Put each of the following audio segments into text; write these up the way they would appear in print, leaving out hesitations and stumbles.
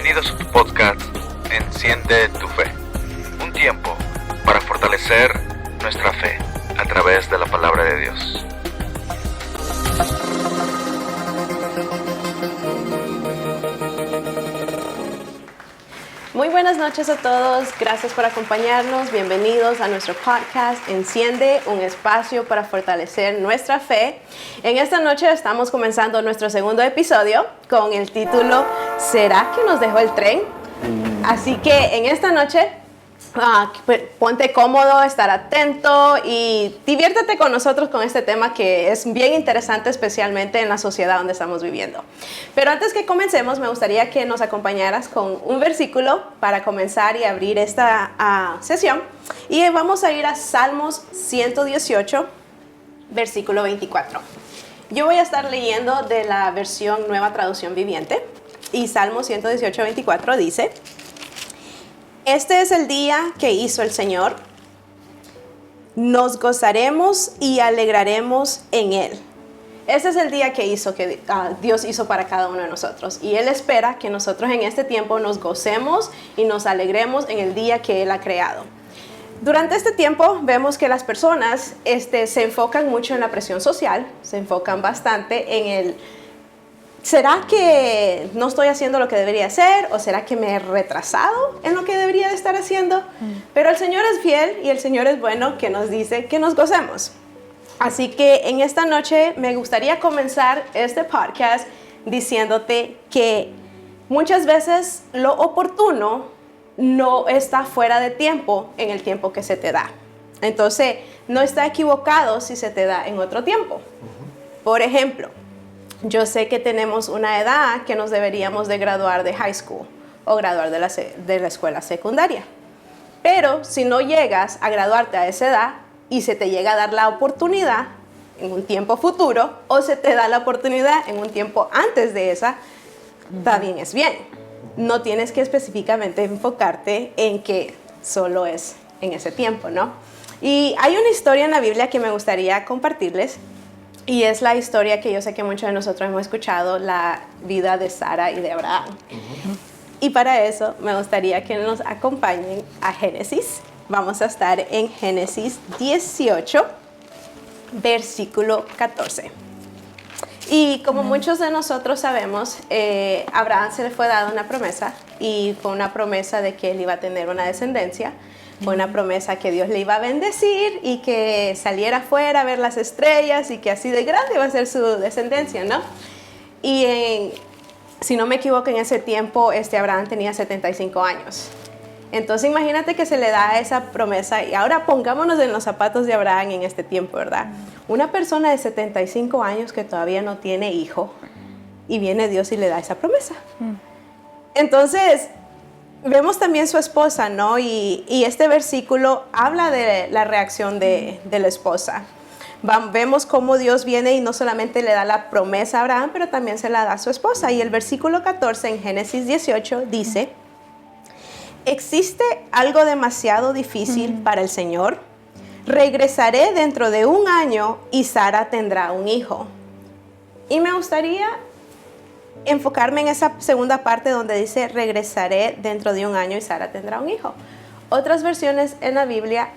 Bienvenidos a su podcast Enciende tu Fe. Un tiempo para fortalecer nuestra fe a través de la palabra de Dios. Muy buenas noches a todos, gracias por acompañarnos, bienvenidos a nuestro podcast Enciende, un espacio para fortalecer nuestra fe. En esta noche estamos comenzando nuestro segundo episodio con el título ¿Será que nos dejó el tren? Así que en esta noche ponte cómodo, estar atento y diviértete con nosotros con este tema que es bien interesante, especialmente en la sociedad donde estamos viviendo. Pero antes que comencemos, me gustaría que nos acompañaras con un versículo para comenzar y abrir esta sesión. Y vamos a ir a Salmos 118, versículo 24. Yo voy a estar leyendo de la versión Nueva Traducción Viviente. Y Salmos 118, 24 dice: Este es el día que hizo el Señor, nos gozaremos y alegraremos en Él. Este es el día que Dios hizo para cada uno de nosotros. Y Él espera que nosotros en este tiempo nos gocemos y nos alegremos en el día que Él ha creado. Durante este tiempo vemos que las personas se enfocan mucho en la presión social, se enfocan bastante en el ¿será que no estoy haciendo lo que debería hacer? ¿O será que me he retrasado en lo que debería de estar haciendo? Pero el Señor es fiel y el Señor es bueno, que nos dice que nos gocemos. Así que en esta noche me gustaría comenzar este podcast diciéndote que muchas veces lo oportuno no está fuera de tiempo en el tiempo que se te da. Entonces, no está equivocado si se te da en otro tiempo. Por ejemplo, yo sé que tenemos una edad que nos deberíamos de graduar de high school o graduar de la escuela secundaria. Pero si no llegas a graduarte a esa edad y se te llega a dar la oportunidad en un tiempo futuro o se te da la oportunidad en un tiempo antes de esa, está bien, es bien. No tienes que específicamente enfocarte en que solo es en ese tiempo, ¿no? Y hay una historia en la Biblia que me gustaría compartirles. Y es la historia que yo sé que muchos de nosotros hemos escuchado, la vida de Sara y de Abraham. Y para eso me gustaría que nos acompañen a Génesis. Vamos a estar en Génesis 18, versículo 14. Y como muchos de nosotros sabemos, a Abraham se le fue dada una promesa, y fue una promesa de que él iba a tener una descendencia. Fue una promesa que Dios le iba a bendecir y que saliera afuera a ver las estrellas y que así de grande iba a ser su descendencia, ¿no? Y si no me equivoco, en ese tiempo Abraham tenía 75 años. Entonces imagínate que se le da esa promesa, y ahora pongámonos en los zapatos de Abraham en este tiempo, ¿verdad? Una persona de 75 años que todavía no tiene hijo, y viene Dios y le da esa promesa. Entonces vemos también su esposa, ¿no? Y este versículo habla de la reacción de la esposa. Vemos cómo Dios viene y no solamente le da la promesa a Abraham, pero también se la da a su esposa. Y el versículo 14 en Génesis 18 dice: ¿existe algo demasiado difícil para el Señor? Regresaré dentro de un año y Sara tendrá un hijo. Y me gustaría enfocarme en esa segunda parte donde dice regresaré dentro de un año y Sara tendrá un hijo. Otras versiones en la Biblia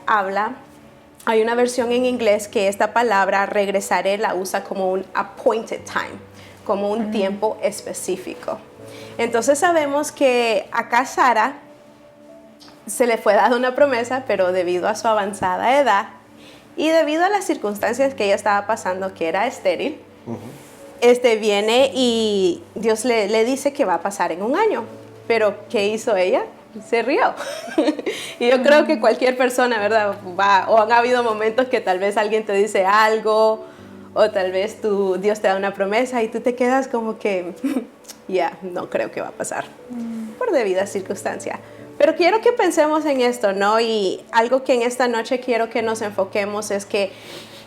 hay una versión en inglés que esta palabra regresaré la usa como un appointed time, como un tiempo específico. Entonces sabemos que acá Sara se le fue dada una promesa, pero debido a su avanzada edad y debido a las circunstancias que ella estaba pasando, que era estéril, viene y Dios le dice que va a pasar en un año. Pero ¿qué hizo ella? Se rió. Y yo creo que cualquier persona, ¿verdad? O han habido momentos que tal vez alguien te dice algo, o tal vez Dios te da una promesa y tú te quedas como que no creo que va a pasar por debida circunstancia. Pero quiero que pensemos en esto, ¿no? Y algo que en esta noche quiero que nos enfoquemos es que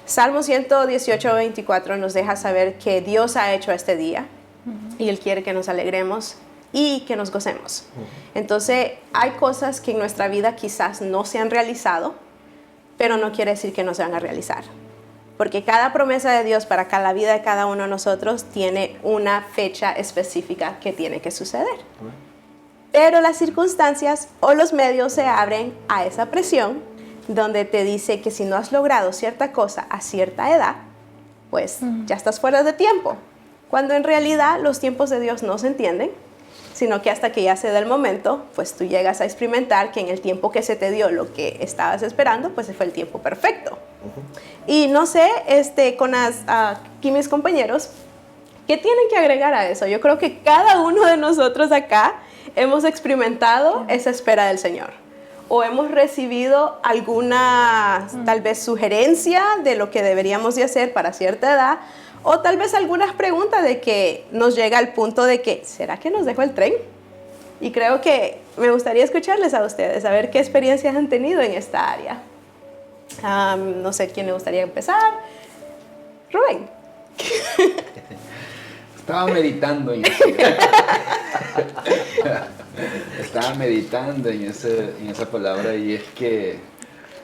Salmo 118, 24 nos deja saber que Dios ha hecho este día y Él quiere que nos alegremos y que nos gocemos. Entonces, hay cosas que en nuestra vida quizás no se han realizado, pero no quiere decir que no se van a realizar. Porque cada promesa de Dios para la vida de cada uno de nosotros tiene una fecha específica que tiene que suceder. Pero las circunstancias o los medios se abren a esa presión donde te dice que si no has logrado cierta cosa a cierta edad, pues ya estás fuera de tiempo. Cuando en realidad los tiempos de Dios no se entienden, sino que hasta que ya se da el momento, pues tú llegas a experimentar que en el tiempo que se te dio lo que estabas esperando, pues fue el tiempo perfecto. Y no sé, aquí mis compañeros, ¿qué tienen que agregar a eso? Yo creo que cada uno de nosotros acá hemos experimentado esa espera del Señor. O hemos recibido alguna, tal vez, sugerencia de lo que deberíamos de hacer para cierta edad, o tal vez algunas preguntas de que nos llega al punto de que, ¿será que nos dejó el tren? Y creo que me gustaría escucharles a ustedes, a ver qué experiencias han tenido en esta área. No sé quién le gustaría empezar. Rubén. Estaba meditando en eso. Estaba meditando en esa palabra y es que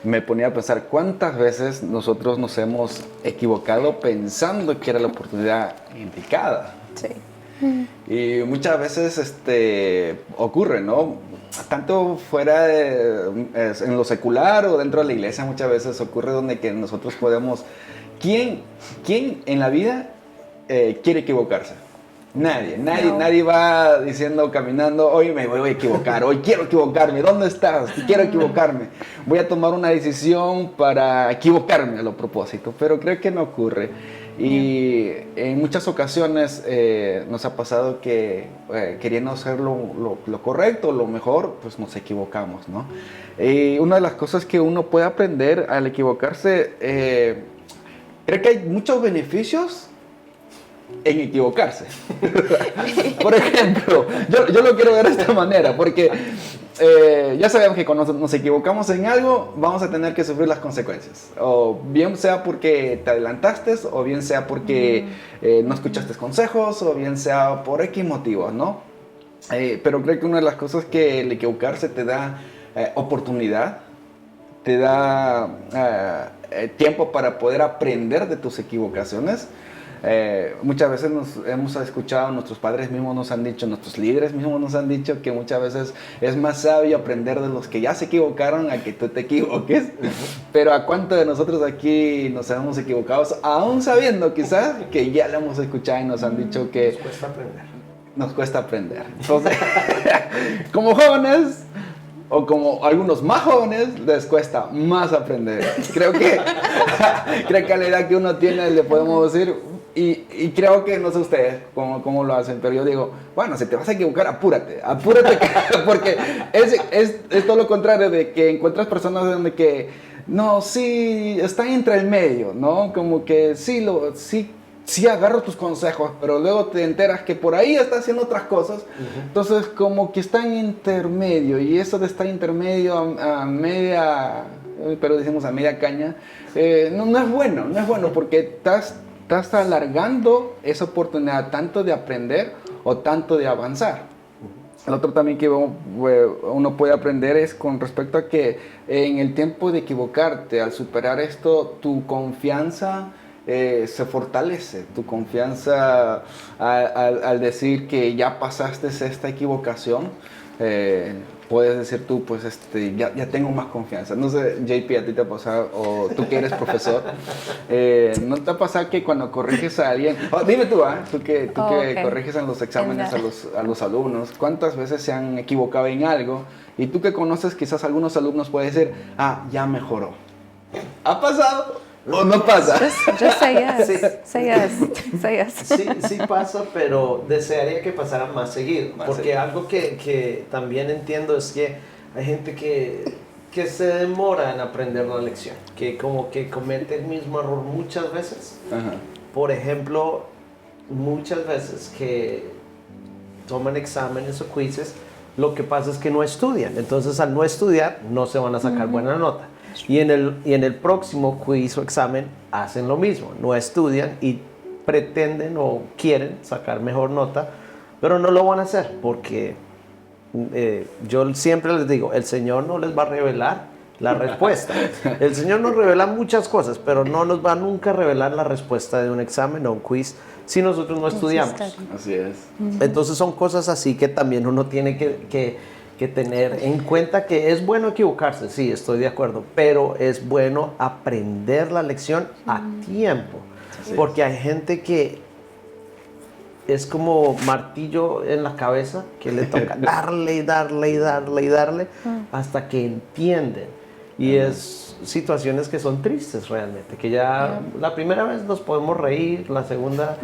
me ponía a pensar cuántas veces nosotros nos hemos equivocado pensando que era la oportunidad indicada. Sí. Y muchas veces ocurre, ¿no? Tanto fuera en lo secular o dentro de la iglesia muchas veces ocurre donde que nosotros podemos... ¿Quién en la vida quiere equivocarse? Nadie va diciendo, caminando, hoy me voy a equivocar, hoy quiero equivocarme, ¿dónde estás? Quiero equivocarme, voy a tomar una decisión para equivocarme a lo propósito, pero creo que no ocurre. Y en muchas ocasiones nos ha pasado que queriendo hacer lo correcto, lo mejor, pues nos equivocamos, ¿no? Y una de las cosas que uno puede aprender al equivocarse, creo que hay muchos beneficios en equivocarse. Por ejemplo, yo lo quiero ver de esta manera, porque ya sabemos que cuando nos equivocamos en algo, vamos a tener que sufrir las consecuencias. O bien sea porque te adelantaste, o bien sea porque no escuchaste consejos, o bien sea por X motivos, ¿no? Pero creo que una de las cosas que el equivocarse te da oportunidad, te da tiempo para poder aprender de tus equivocaciones. Muchas veces hemos escuchado, nuestros padres mismos nos han dicho, nuestros líderes mismos nos han dicho que muchas veces es más sabio aprender de los que ya se equivocaron a que tú te equivoques. Pero ¿a cuántos de nosotros aquí nos hemos equivocado aún sabiendo quizás que ya lo hemos escuchado y nos han dicho que nos cuesta aprender? Nos cuesta aprender. Entonces, como jóvenes, o como algunos más jóvenes, les cuesta más aprender. Creo que a la edad que uno tiene le podemos decir, y creo que no sé ustedes cómo lo hacen, pero yo digo, bueno, si te vas a equivocar, apúrate, porque es todo lo contrario de que encuentras personas donde que, no, sí, están entre el medio, ¿no? Como que sí agarro tus consejos, pero luego te enteras que por ahí está haciendo otras cosas. Entonces como que está en intermedio, y eso de estar intermedio a media, pero decimos a media caña, no es bueno porque estás alargando esa oportunidad tanto de aprender o tanto de avanzar. El otro también que uno puede aprender es con respecto a que en el tiempo de equivocarte, al superar esto, tu confianza se fortalece, tu confianza al decir que ya pasaste esta equivocación, puedes decir tú, pues ya tengo más confianza. No sé, JP, a ti te ha pasado, o tú que eres profesor, ¿no te ha pasado que cuando corriges a alguien, dime tú, tú que corriges en los exámenes a los alumnos, cuántas veces se han equivocado en algo, y tú que conoces quizás algunos alumnos puedes decir, ya mejoró? ¿Ha pasado? ¿O no pasa? Just say yes. Sí. Say yes. Sí pasa, pero desearía que pasara más seguido. Porque algo que también entiendo es que hay gente que se demora en aprender la lección. Que como que comete el mismo error muchas veces. Ajá. Por ejemplo, muchas veces que toman exámenes o quizzes, lo que pasa es que no estudian. Entonces, al no estudiar, no se van a sacar buena nota. Y en el próximo quiz o examen hacen lo mismo, no estudian y pretenden o quieren sacar mejor nota, pero no lo van a hacer porque yo siempre les digo, el Señor no les va a revelar la respuesta. El Señor nos revela muchas cosas, pero no nos va nunca a revelar la respuesta de un examen o un quiz si nosotros no estudiamos. Así es. Entonces son cosas así que también uno tiene que tener en cuenta, que es bueno equivocarse, sí, estoy de acuerdo, pero es bueno aprender la lección a tiempo, porque hay gente que es como martillo en la cabeza, que le toca darle y darle y darle y darle hasta que entienden. Y es situaciones que son tristes realmente, que ya la primera vez nos podemos reír, la segunda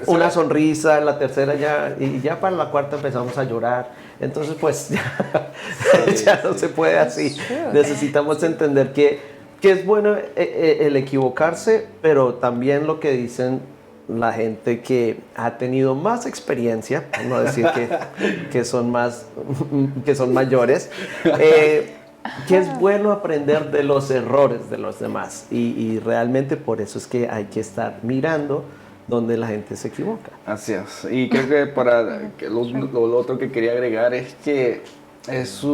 una sonrisa, la tercera ya, y ya para la cuarta empezamos a llorar. Entonces pues ya no se puede así. Necesitamos entender que es bueno el equivocarse, pero también lo que dicen la gente que ha tenido más experiencia, por no decir que son mayores, que es bueno aprender de los errores de los demás, y realmente por eso es que hay que estar mirando donde la gente se equivoca. Así es. Y creo que lo otro que quería agregar es que es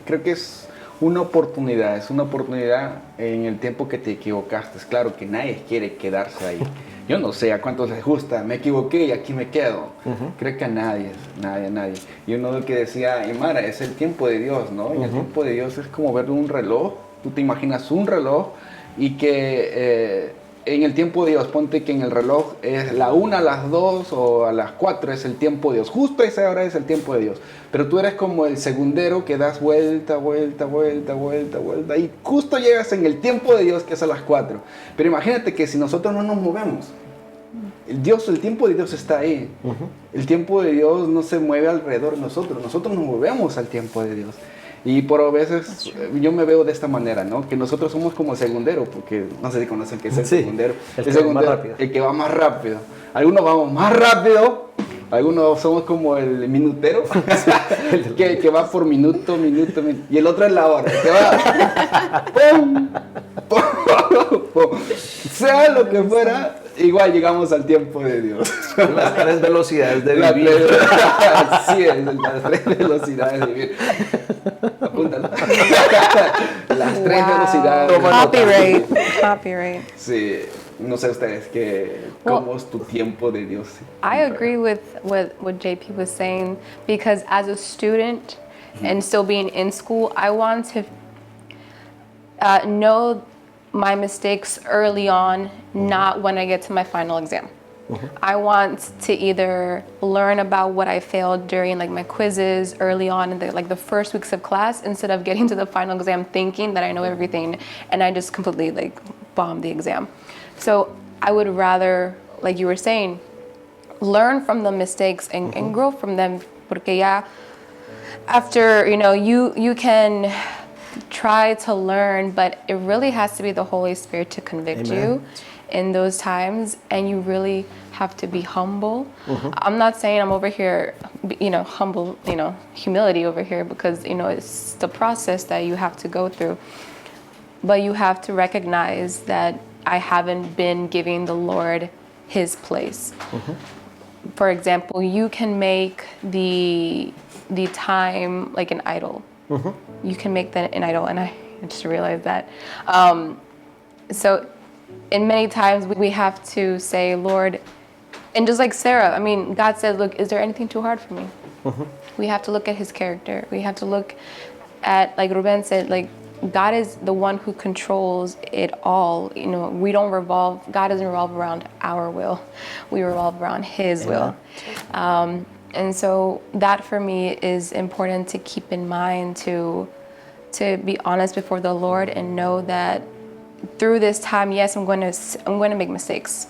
creo que es una oportunidad en el tiempo que te equivocaste. Es claro que nadie quiere quedarse ahí. Yo no sé a cuántos les gusta, me equivoqué y aquí me quedo. Creo que a nadie. Y uno que decía, Imara, es el tiempo de Dios, ¿no? Y el tiempo de Dios es como ver un reloj. Tú te imaginas un reloj y que en el tiempo de Dios, ponte que en el reloj es la 1, a las 2 o a las 4 es el tiempo de Dios. Justo a esa hora es el tiempo de Dios. Pero tú eres como el segundero que das vuelta y justo llegas en el tiempo de Dios, que es a las 4. Pero imagínate que si nosotros no nos movemos, el tiempo de Dios está ahí. El tiempo de Dios no se mueve alrededor de nosotros nos movemos al tiempo de Dios. Y por veces yo me veo de esta manera, ¿no? Que nosotros somos como el segundero, porque no sé si conocen qué es el segundero. El que va más rápido. Algunos vamos más rápido, algunos somos como el minutero, que va por minuto, y el otro es la hora, que va ¡pum! ¡pum! Sea lo que fuera, igual llegamos al tiempo de Dios. Las 3 velocidades de vivir. Sí, las 3 velocidades de vivir. Apúntalo. Las 3 velocidades. Copyright. Sí, no sé ustedes cómo es tu tiempo de Dios. I agree with what JP was saying, because as a student and still being in school, I want to know my mistakes early on, not when I get to my final exam. I want to either learn about what I failed during like my quizzes early on in the first weeks of class, instead of getting to the final exam thinking that I know everything and I just completely like bombed the exam. So I would rather, like you were saying, learn from the mistakes and grow from them. Porque ya after, you can try to learn, but it really has to be the Holy Spirit to convict you in those times, and you really have to be humble. I'm not saying I'm over here, humble, humility over here, because, it's the process that you have to go through. But you have to recognize that I haven't been giving the Lord his place. For example, you can make the time like an idol. You can make that an idol, and I just realized that. So in many times we have to say, Lord, and just like Sarah, God said, look, is there anything too hard for me? We have to look at his character. We have to look at, like Ruben said, like God is the one who controls it all. God doesn't revolve around our will. We revolve around his will. And so that for me is important to keep in mind, to be honest before the Lord and know that through this time, yes, I'm going to make mistakes,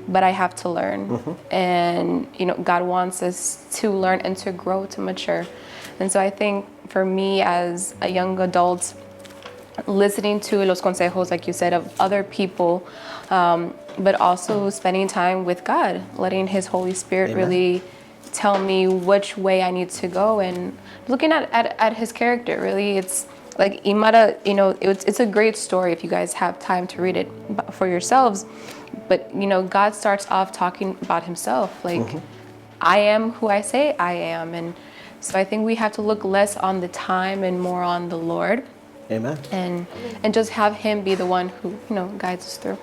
but I have to learn. And God wants us to learn and to grow, to mature. And so I think for me as a young adult, listening to los consejos, like you said, of other people, but also spending time with God, letting his Holy Spirit really tell me which way I need to go, and looking at his character. Really, it's like Imara, it's a great story if you guys have time to read it for yourselves. But God starts off talking about himself, like I am who I say I am, and So I think we have to look less on the time and more on the Lord, Amen. and just have Him be the one who, guides us through.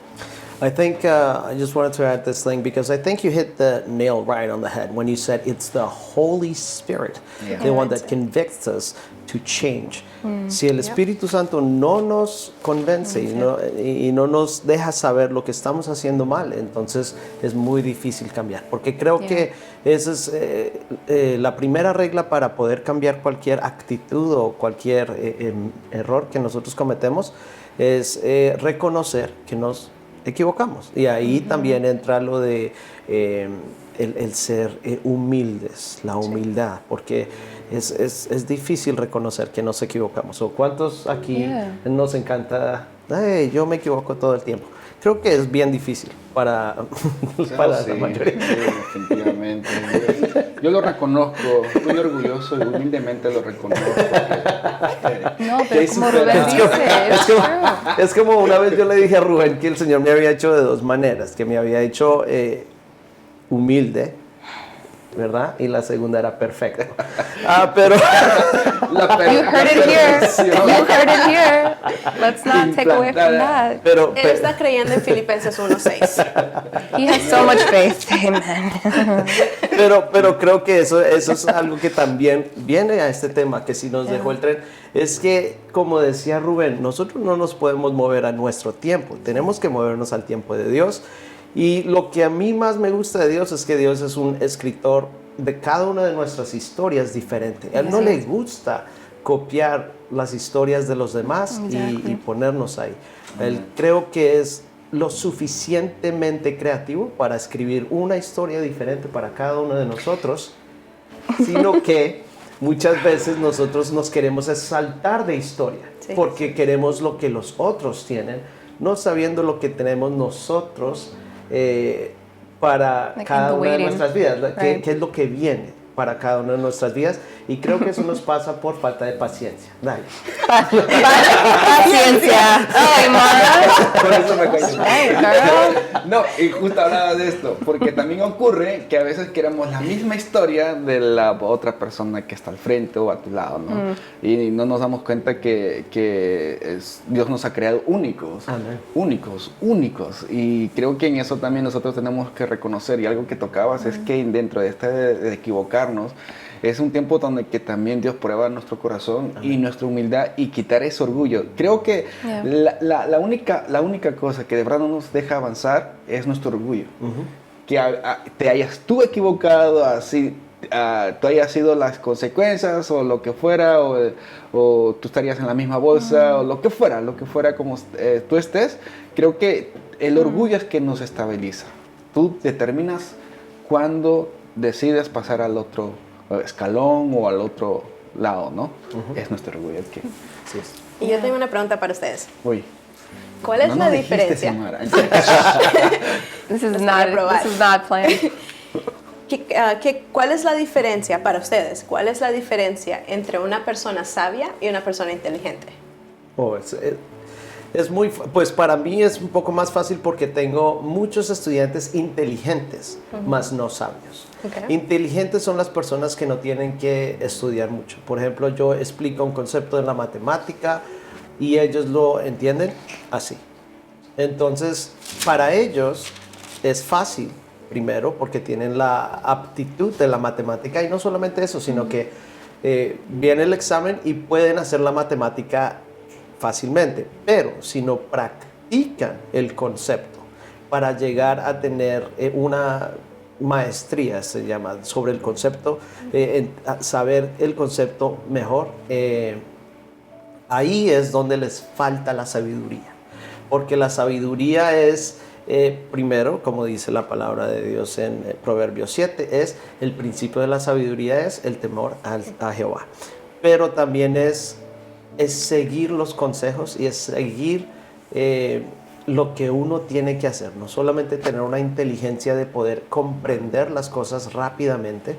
I think I just wanted to add this thing because I think you hit the nail right on the head when you said it's the Holy Spirit, the one that convicts us to change. Si el Espíritu Santo no nos convence y no nos deja saber lo que estamos haciendo mal, entonces es muy difícil cambiar. Porque creo que esa es la primera regla para poder cambiar cualquier actitud o cualquier error que nosotros cometemos, es reconocer que nos equivocamos. Y ahí también entra lo de el ser humildes, la humildad, porque es difícil reconocer que nos equivocamos. ¿O cuántos aquí nos encanta? Yo me equivoco todo el tiempo. Creo que es bien difícil para la mayoría. Sí, definitivamente. Yo lo reconozco, muy orgulloso y humildemente lo reconozco. No, pero como Rubén dice, Es como una vez yo le dije a Rubén que el Señor me había hecho de dos maneras, que me había hecho humilde, ¿verdad? Y la segunda era perfecta. Pero You heard it here. You heard it here. Let's not take away from that. Él está creyendo en Filipenses 1:6. He has so much faith. Amen. Pero creo que eso es algo que también viene a este tema que sí nos dejó el tren. Es que, como decía Rubén, nosotros no nos podemos mover a nuestro tiempo. Tenemos que movernos al tiempo de Dios. Y lo que a mí más me gusta de Dios es que Dios es un escritor de cada una de nuestras historias diferente. A Él no le gusta copiar las historias de los demás y ponernos ahí. Él creo que es lo suficientemente creativo para escribir una historia diferente para cada uno de nosotros, sino que muchas veces nosotros nos queremos saltar de historia porque queremos lo que los otros tienen, no sabiendo lo que tenemos nosotros para cada una de nuestras vidas, qué es lo que viene para cada una de nuestras vidas, y creo que eso nos pasa por falta de paciencia. Dale. Paciencia. Ay, Mara. Por eso me cayó. No, y justo hablaba de esto, porque también ocurre que a veces queremos la misma historia de la otra persona que está al frente o a tu lado, ¿no? Y no nos damos cuenta que Dios nos ha creado únicos. Amén. Únicos. Y creo que en eso también nosotros tenemos que reconocer, y algo que tocabas es que dentro de de equivocarnos, es un tiempo donde que también Dios prueba nuestro corazón y nuestra humildad y quitar ese orgullo. Creo que la única cosa que de verdad no nos deja avanzar es nuestro orgullo. Que te hayas tú equivocado, así tú hayas sido las consecuencias o lo que fuera, o tú estarías en la misma bolsa, o lo que fuera como tú estés. Creo que el orgullo es que nos estabiliza. Tú determinas cuándo decides pasar al otro escalón o al otro lado, ¿no? Es nuestro orgullo. Sí. Y yo tengo una pregunta para ustedes. Uy. ¿Cuál es la diferencia? This is not planned. ¿Cuál es la diferencia para ustedes? ¿Cuál es la diferencia entre una persona sabia y una persona inteligente? Pues para mí es un poco más fácil porque tengo muchos estudiantes inteligentes, más no sabios. Inteligentes son las personas que no tienen que estudiar mucho. Por ejemplo, yo explico un concepto en la matemática y ellos lo entienden así. Entonces, para ellos es fácil, primero, porque tienen la aptitud de la matemática, y no solamente eso, sino que viene el examen y pueden hacer la matemática fácilmente, pero si no practican el concepto para llegar a tener una maestría, se llama, sobre el concepto, saber el concepto mejor, ahí es donde les falta la sabiduría, porque la sabiduría es, primero, como dice la palabra de Dios en Proverbios 7, es el principio de la sabiduría es el temor a Jehová, pero también es seguir los consejos y es seguir lo que uno tiene que hacer, no solamente tener una inteligencia de poder comprender las cosas rápidamente,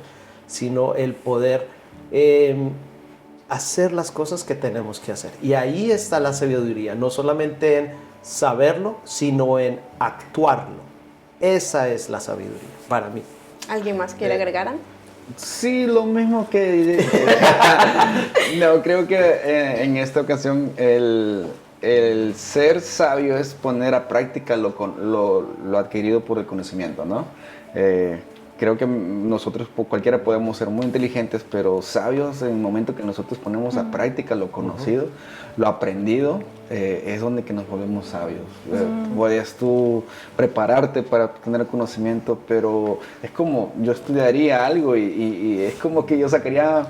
sino el poder hacer las cosas que tenemos que hacer. Y ahí está la sabiduría, no solamente en saberlo, sino en actuarlo. Esa es la sabiduría para mí. ¿Alguien más quiere agregar? Sí, lo mismo que... No, creo que en esta ocasión el ser sabio es poner a práctica lo adquirido por el conocimiento, ¿no? Creo que nosotros cualquiera podemos ser muy inteligentes, pero sabios en el momento que nosotros ponemos a práctica lo conocido, lo aprendido, es donde que nos volvemos sabios. Puedes tú prepararte para tener conocimiento, pero es como yo estudiaría algo y es como que yo sacaría...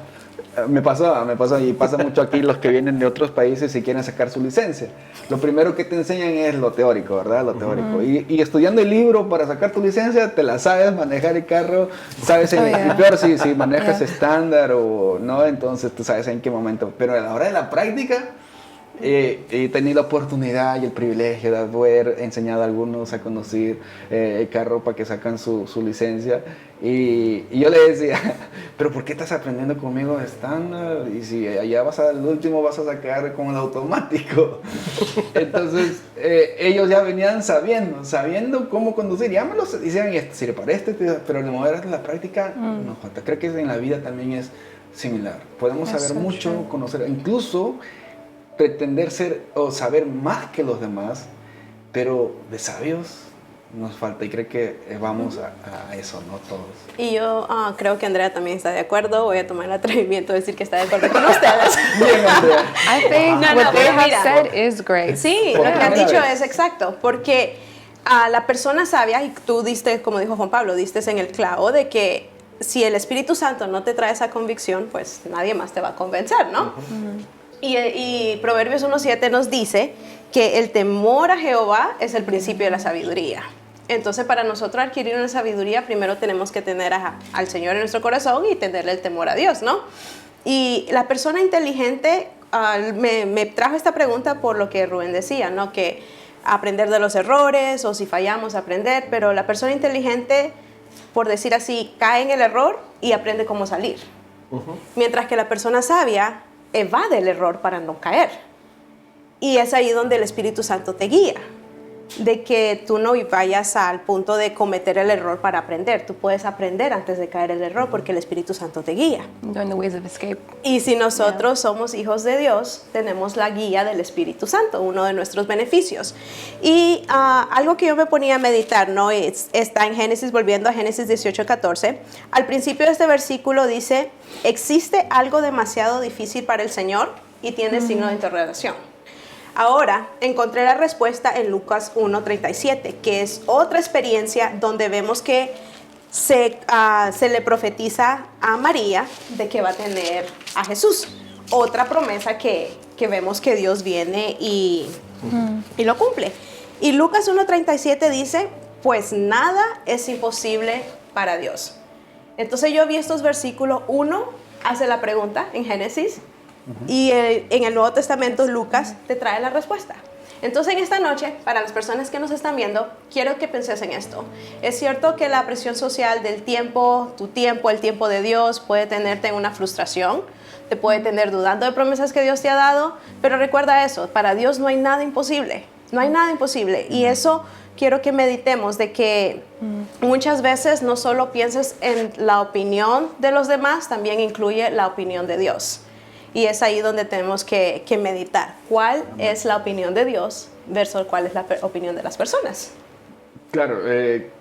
Me pasó y pasa mucho aquí los que vienen de otros países y quieren sacar su licencia. Lo primero que te enseñan es lo teórico, ¿verdad? Lo teórico. Y estudiando el libro para sacar tu licencia, te la sabes manejar el carro, sabes y peor si manejas estándar o no, entonces tú sabes en qué momento. Pero a la hora de la práctica, he tenido la oportunidad y el privilegio de haber enseñado a algunos a conducir el carro para que sacan su licencia y yo le decía, pero ¿por qué estás aprendiendo conmigo estándar? Y si allá al último vas a sacar con el automático. Entonces ellos ya venían sabiendo cómo conducir, ya me lo decían, y si le parece, pero de mover la práctica nos falta. Creo que en la vida también es similar, podemos saber mucho, conocer, incluso pretender ser o saber más que los demás, pero de sabios nos falta y creo que vamos a eso, ¿no? Todos. Y yo creo que Andrea también está de acuerdo. Voy a tomar el atrevimiento de decir que está de acuerdo con ustedes. Bien, Andrea. I think what they have mira. said is great. Sí, lo que han dicho es exacto, porque a la persona sabia, y tú diste, como dijo Juan Pablo, diste en el clavo de que si el Espíritu Santo no te trae esa convicción, pues nadie más te va a convencer, ¿no? Y Proverbios 1:7 nos dice que el temor a Jehová es el principio de la sabiduría. Entonces, para nosotros adquirir una sabiduría, primero tenemos que tener al Señor en nuestro corazón y tenerle el temor a Dios, ¿no? Y la persona inteligente, me trajo esta pregunta por lo que Rubén decía, ¿no? Que aprender de los errores o si fallamos, aprender, pero la persona inteligente, por decir así, cae en el error y aprende cómo salir. Mientras que la persona sabia evade el error para no caer. Y es ahí donde el Espíritu Santo te guía, de que tú no vayas al punto de cometer el error para aprender. Tú puedes aprender antes de caer el error porque el Espíritu Santo te guía. Knowing the ways of escape. Y si nosotros somos hijos de Dios, tenemos la guía del Espíritu Santo, uno de nuestros beneficios. Y algo que yo me ponía a meditar, ¿no? Está en Génesis, volviendo a Génesis 18:14. Al principio de este versículo dice, ¿existe algo demasiado difícil para el Señor? Y tiene signo de interrogación. Ahora, encontré la respuesta en Lucas 1:37, que es otra experiencia donde vemos que se le profetiza a María de que va a tener a Jesús. Otra promesa que vemos que Dios viene y lo cumple. Y Lucas 1:37 dice, pues nada es imposible para Dios. Entonces yo vi estos versículos, uno hace la pregunta en Génesis, y en el Nuevo Testamento Lucas te trae la respuesta. Entonces en esta noche, para las personas que nos están viendo, quiero que penses en esto. Es cierto que la presión social del tiempo, tu tiempo, el tiempo de Dios puede tenerte en una frustración, te puede tener dudando de promesas que Dios te ha dado, pero recuerda eso, para Dios no hay nada imposible, no hay nada imposible. Y eso quiero que meditemos, de que muchas veces no solo pienses en la opinión de los demás, también incluye la opinión de Dios. Y es ahí donde tenemos que meditar. ¿Cuál es la opinión de Dios versus cuál es la opinión de las personas? Claro,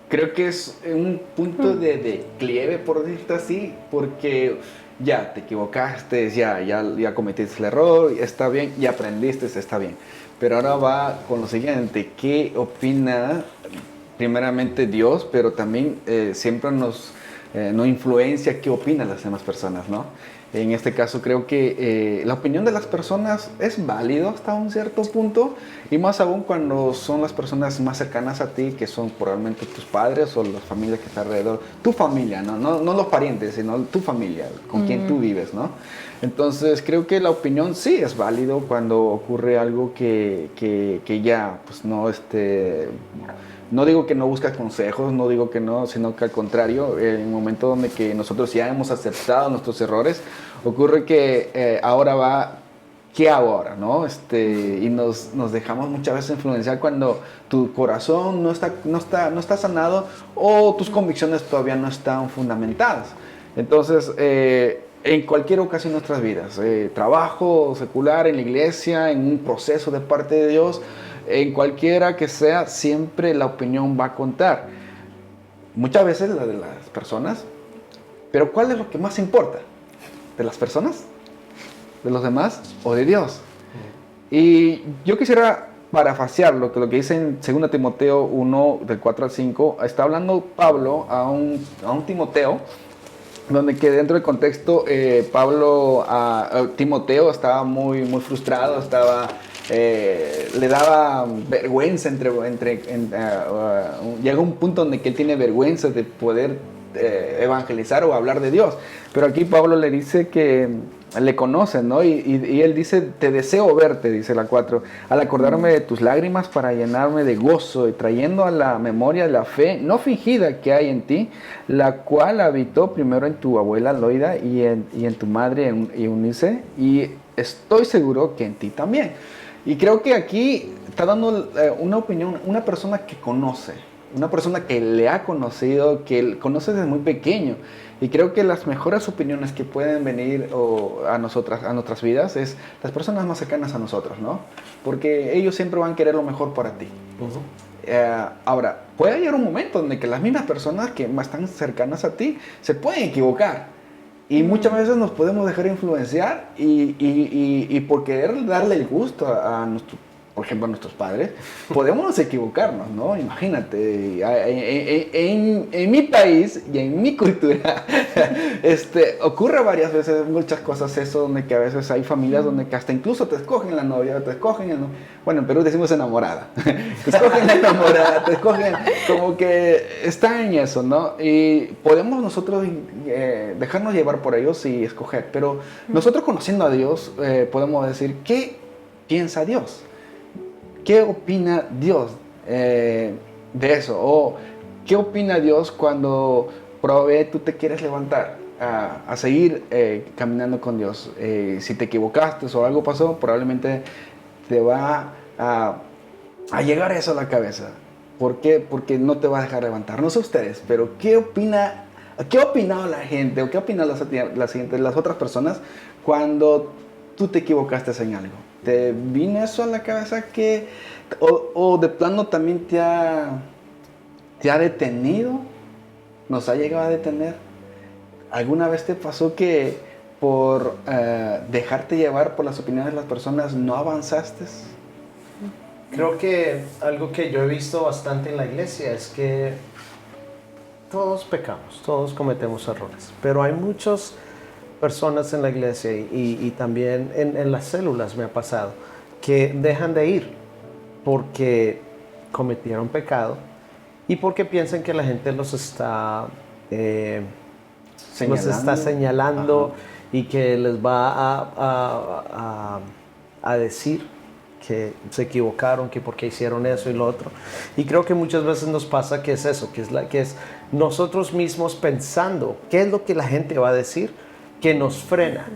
creo que es un punto de declive, por decirlo así, porque ya te equivocaste, ya cometiste el error, está bien, ya aprendiste, está bien. Pero ahora va con lo siguiente, ¿qué opina primeramente Dios, pero también siempre nos influencia qué opinan las demás personas, ¿no? En este caso creo que la opinión de las personas es válido hasta un cierto punto, y más aún cuando son las personas más cercanas a ti, que son probablemente tus padres o las familias que están alrededor, tu familia, no los parientes, sino tu familia, con quien tú vives, ¿no? Entonces creo que la opinión sí es válido cuando ocurre algo que ya, pues no digo que no buscas consejos, no digo que no, sino que al contrario, en el momento donde que nosotros ya hemos aceptado nuestros errores, ocurre que ahora va, ¿qué hago ahora? ¿No? Y nos dejamos muchas veces influenciar cuando tu corazón no está sanado o tus convicciones todavía no están fundamentadas. Entonces, en cualquier ocasión de nuestras vidas, trabajo secular, en la iglesia, en un proceso de parte de Dios, en cualquiera que sea, siempre la opinión va a contar. Muchas veces la de las personas, pero ¿cuál es lo que más importa? ¿De las personas? ¿De los demás? ¿O de Dios? Y yo quisiera parafasear lo que dice en 2 Timoteo 1, del 4 al 5. Está hablando Pablo a un Timoteo, donde que dentro del contexto Timoteo estaba muy frustrado, le daba vergüenza llega un punto donde que él tiene vergüenza de poder evangelizar o hablar de Dios. Pero aquí Pablo le dice que le conoce, ¿no? Y él dice, te deseo verte, dice la 4, al acordarme de tus lágrimas para llenarme de gozo y trayendo a la memoria la fe no fingida que hay en ti, la cual habitó primero en tu abuela Loida y en tu madre Eunice, y estoy seguro que en ti también. Y creo que aquí está dando una opinión, una persona que conoce, una persona que le ha conocido, que él conoce desde muy pequeño. Y creo que las mejores opiniones que pueden venir a nuestras vidas es las personas más cercanas a nosotros, ¿no? Porque ellos siempre van a querer lo mejor para ti. Ahora, puede llegar un momento donde que las mismas personas que más están cercanas a ti se pueden equivocar. Y muchas veces nos podemos dejar influenciar y por querer darle el gusto por ejemplo, a nuestros padres, podemos equivocarnos, ¿no? Imagínate, en mi país y en mi cultura, ocurre varias veces, muchas cosas eso, donde que a veces hay familias donde que hasta incluso te escogen la novia, te escogen el... Bueno, en Perú decimos enamorada. Te escogen la enamorada, te escogen... Como que está en eso, ¿no? Y podemos nosotros dejarnos llevar por ellos y escoger, pero nosotros conociendo a Dios, podemos decir, ¿qué piensa Dios? ¿Qué opina Dios de eso? ¿O qué opina Dios cuando tú te quieres levantar a seguir caminando con Dios? Si te equivocaste o algo pasó, probablemente te va a llegar eso a la cabeza. ¿Por qué? Porque no te va a dejar levantar. No sé ustedes, pero ¿qué ha opinado la gente o qué opinan las otras personas cuando tú te equivocaste en algo? ¿Te vino eso a la cabeza o de plano también te ha detenido? ¿Nos ha llegado a detener? ¿Alguna vez te pasó que por dejarte llevar por las opiniones de las personas no avanzaste? Creo que algo que yo he visto bastante en la iglesia es que todos pecamos, todos cometemos errores, pero hay muchos personas en la iglesia y también en las células me ha pasado que dejan de ir porque cometieron pecado y porque piensan que la gente los está señalando y que les va a decir que se equivocaron, que porque hicieron eso y lo otro. Y creo que muchas veces nos pasa que es eso, que es nosotros mismos pensando qué es lo que la gente va a decir, que nos frena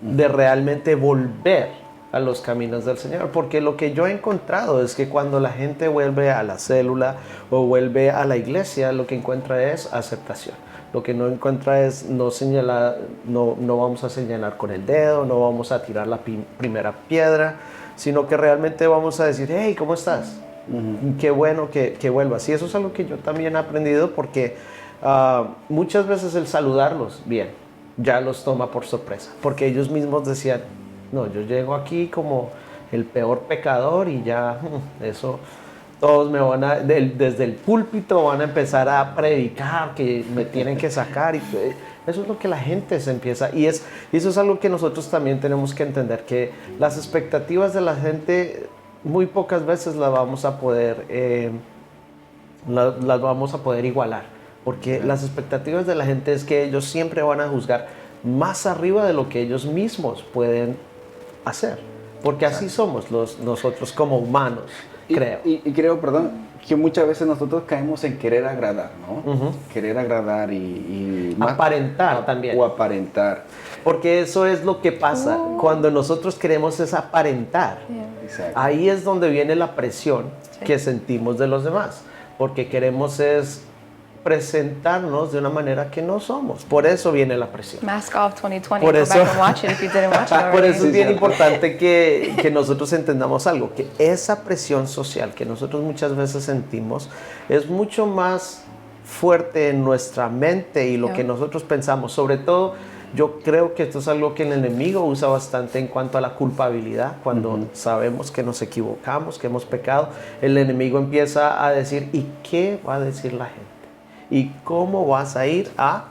de realmente volver a los caminos del Señor. Porque lo que yo he encontrado es que cuando la gente vuelve a la célula o vuelve a la iglesia, lo que encuentra es aceptación. Lo que no encuentra es no vamos a señalar con el dedo, no vamos a tirar la primera piedra, sino que realmente vamos a decir, hey, ¿cómo estás? Qué bueno que vuelvas. Y eso es algo que yo también he aprendido porque muchas veces el saludarlos bien ya los toma por sorpresa, porque ellos mismos decían, no, yo llego aquí como el peor pecador y ya eso, todos me van desde el púlpito van a empezar a predicar que me tienen que sacar, y eso es lo que la gente se empieza, y eso es algo que nosotros también tenemos que entender, que las expectativas de la gente muy pocas veces las vamos a poder igualar. Porque las expectativas de la gente es que ellos siempre van a juzgar más arriba de lo que ellos mismos pueden hacer. Porque así somos nosotros como humanos, creo. Y creo, perdón, que muchas veces nosotros caemos en querer agradar, ¿no? Querer agradar y más, aparentar también. O aparentar. Porque eso es lo que pasa. Cuando nosotros queremos es aparentar. Ahí es donde viene la presión que sentimos de los demás. Porque queremos es presentarnos de una manera que no somos. Por eso viene la presión. Mask Off 2020. Por Go eso- back and watch it if you didn't watch it already. Por eso Sí, es bien cierto. importante que nosotros entendamos algo, que esa presión social que nosotros muchas veces sentimos es mucho más fuerte en nuestra mente y lo Yeah. que nosotros pensamos. Sobre todo, yo creo que esto es algo que el enemigo usa bastante en cuanto a la culpabilidad. Cuando sabemos que nos equivocamos, que hemos pecado, el enemigo empieza a decir, ¿y qué va a decir la gente? ¿Y cómo vas a ir a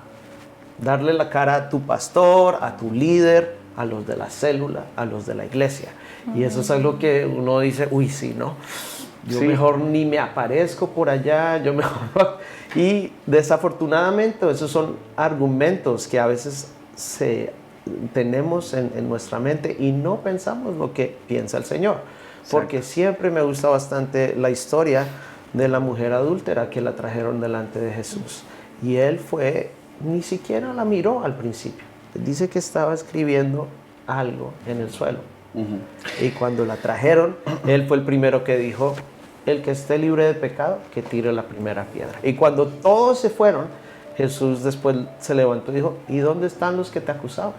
darle la cara a tu pastor, a tu líder, a los de la célula, a los de la iglesia? Y eso es algo que uno dice, uy, sí, ¿no? Yo Sí. mejor ni me aparezco por allá, yo mejor no. Y desafortunadamente esos son argumentos que a veces tenemos en nuestra mente y no pensamos lo que piensa el Señor. Porque siempre me gusta bastante la historia de la mujer adúltera que la trajeron delante de Jesús. Y él ni siquiera la miró al principio. Dice que estaba escribiendo algo en el suelo. Y cuando la trajeron, él fue el primero que dijo, el que esté libre de pecado, que tire la primera piedra. Y cuando todos se fueron, Jesús después se levantó y dijo, ¿y dónde están los que te acusaban?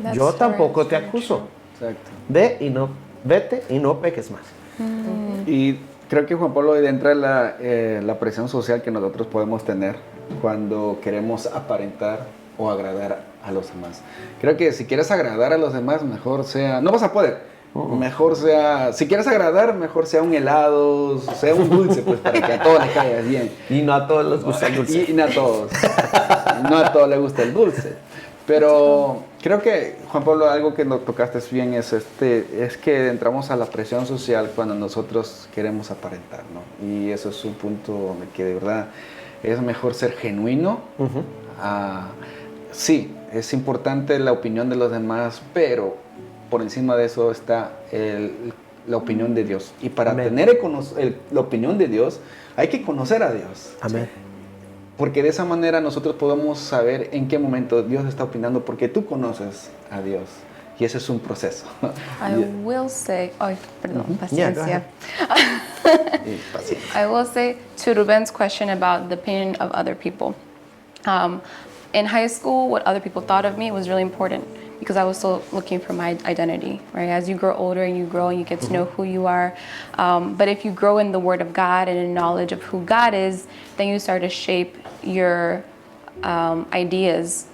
That's Yo tampoco very te true. acuso. Exacto. Vete y no peques más. Y creo que Juan Pablo entra la presión social que nosotros podemos tener cuando queremos aparentar o agradar a los demás. Creo que si quieres agradar a los demás, mejor sea, no vas a poder, mejor sea, si quieres agradar, mejor sea un helado, sea un dulce, pues para que a todos les caiga bien. Y no a todos les gusta el dulce. Y no a todos les gusta el dulce. Pero creo que, Juan Pablo, algo que nos tocaste bien es que entramos a la presión social cuando nosotros queremos aparentar, ¿no? Y eso es un punto donde que de verdad es mejor ser genuino. Sí, es importante la opinión de los demás, pero por encima de eso está la opinión de Dios. Y para Amén. tener la opinión de Dios, hay que conocer a Dios. Amén. Porque de esa manera nosotros podemos saber en qué momento Dios está opinando, porque tú conoces a Dios. Y ese es un proceso. I will say, perdón, Yeah, go paciencia. Y paciencia. I will say to Ruben's question about the opinion of other people. In high school, what other people thought of me was really important because I was still looking for my identity, right? As you grow older and you get to know who you are. But if you grow in the Word of God and in knowledge of who God is, then you start to shape your ideas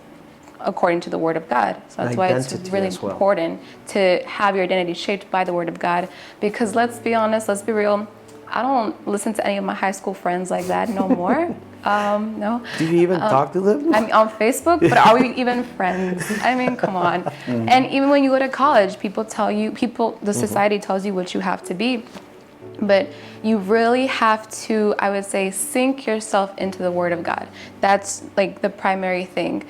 according to the Word of God. So that's why it's Identity really as well. important to have your identity shaped by the Word of God. Because let's be honest, let's be real, I don't listen to any of my high school friends like that no more. No. Do you even talk to them? I'm on Facebook, but are we even friends? I mean, come on. And even when you go to college, the society tells you what you have to be. But you really have to, I would say, sink yourself into the Word of God. That's like the primary thing,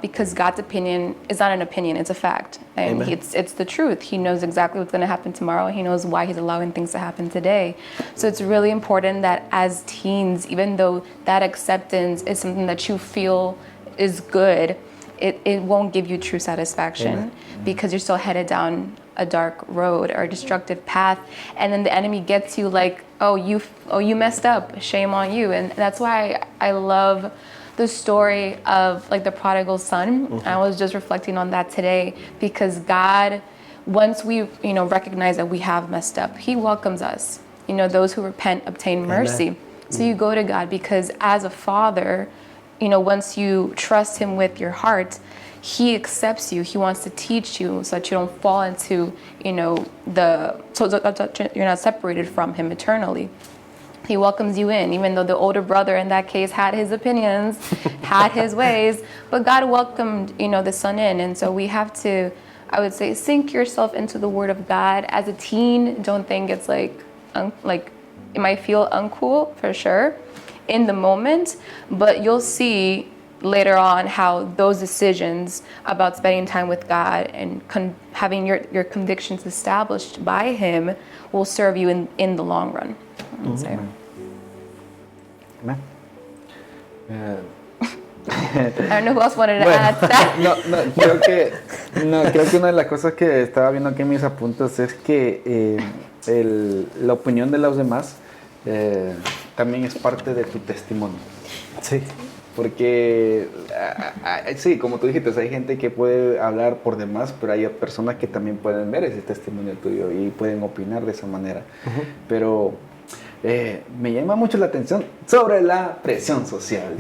because God's opinion is not an opinion; it's a fact, and Amen. it's the truth. He knows exactly what's going to happen tomorrow. He knows why He's allowing things to happen today. So it's really important that as teens, even though that acceptance is something that you feel is good, it won't give you true satisfaction. Amen. Because you're still headed down a dark road or a destructive path, and then the enemy gets you like, oh you messed up, shame on you. And that's why I love the story of like the prodigal son. I was just reflecting on that today, because God, once we recognize that we have messed up, He welcomes us. Those who repent obtain mercy. Amen. So you go to God, because as a father, once you trust Him with your heart, He accepts you. He wants to teach you so that you don't fall into, so that you're not separated from Him eternally. He welcomes you in, even though the older brother in that case had his opinions, had his ways, but God welcomed, the son in. And so we have to, I would say, sink yourself into the Word of God. As a teen, don't think it's like it might feel uncool, for sure, in the moment, but you'll see later on how those decisions about spending time with God and having your convictions established by Him will serve you in the long run, I would say. Amén. I don't know who else wanted to add to that. Creo que una de las cosas que estaba viendo aquí en mis apuntes es que la opinión de los demás también es parte de tu testimonio. Sí. Porque, sí, como tú dijiste, hay gente que puede hablar por demás, pero hay personas que también pueden ver ese testimonio tuyo y pueden opinar de esa manera. Pero me llama mucho la atención sobre la presión social.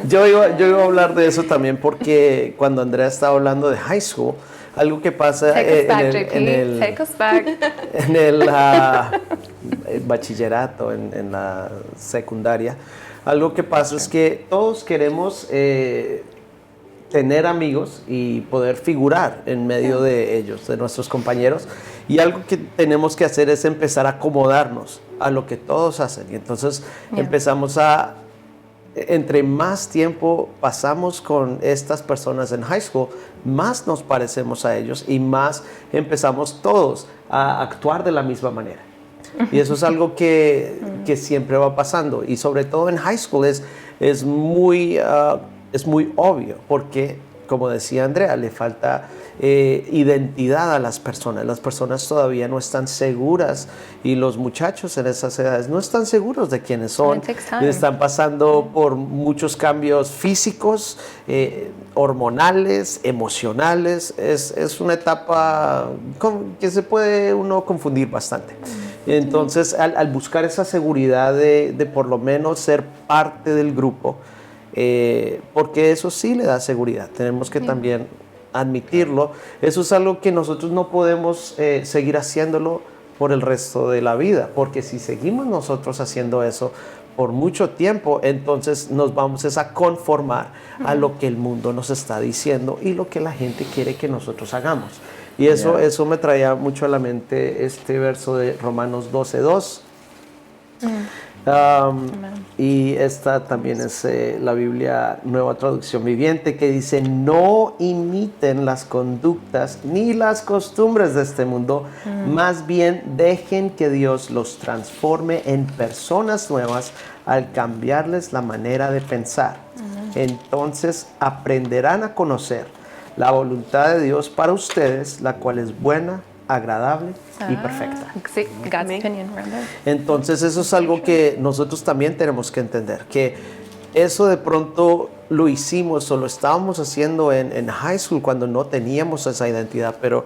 Yo iba a hablar de eso también porque cuando Andrea estaba hablando de high school, algo que pasa Take us back, JP. Take us back. en el bachillerato, en la secundaria, algo que pasa es que todos queremos tener amigos y poder figurar en medio de ellos, de nuestros compañeros. Y algo que tenemos que hacer es empezar a acomodarnos a lo que todos hacen. Y entonces empezamos entre más tiempo pasamos con estas personas en high school, más nos parecemos a ellos y más empezamos todos a actuar de la misma manera. Y eso es algo que siempre va pasando. Y sobre todo en high school es muy obvio porque, como decía Andrea, le falta identidad a las personas. Las personas todavía no están seguras y los muchachos en esas edades no están seguros de quiénes son. Están pasando por muchos cambios físicos, hormonales, emocionales. Es una etapa que se puede uno confundir bastante. Entonces, al buscar esa seguridad de por lo menos ser parte del grupo, porque eso sí le da seguridad, tenemos que también admitirlo. Eso es algo que nosotros no podemos seguir haciéndolo por el resto de la vida, porque si seguimos nosotros haciendo eso por mucho tiempo, entonces nos vamos a conformar a lo que el mundo nos está diciendo y lo que la gente quiere que nosotros hagamos. Y eso me traía mucho a la mente este verso de Romanos 12:2. Y esta también es la Biblia Nueva Traducción Viviente, que dice: no imiten las conductas ni las costumbres de este mundo, más bien dejen que Dios los transforme en personas nuevas al cambiarles la manera de pensar. Entonces aprenderán a conocer la voluntad de Dios para ustedes, la cual es buena, agradable y perfecta. Sí, God's opinion, remember? Entonces eso es algo que nosotros también tenemos que entender, que eso de pronto lo hicimos o lo estábamos haciendo en high school cuando no teníamos esa identidad, pero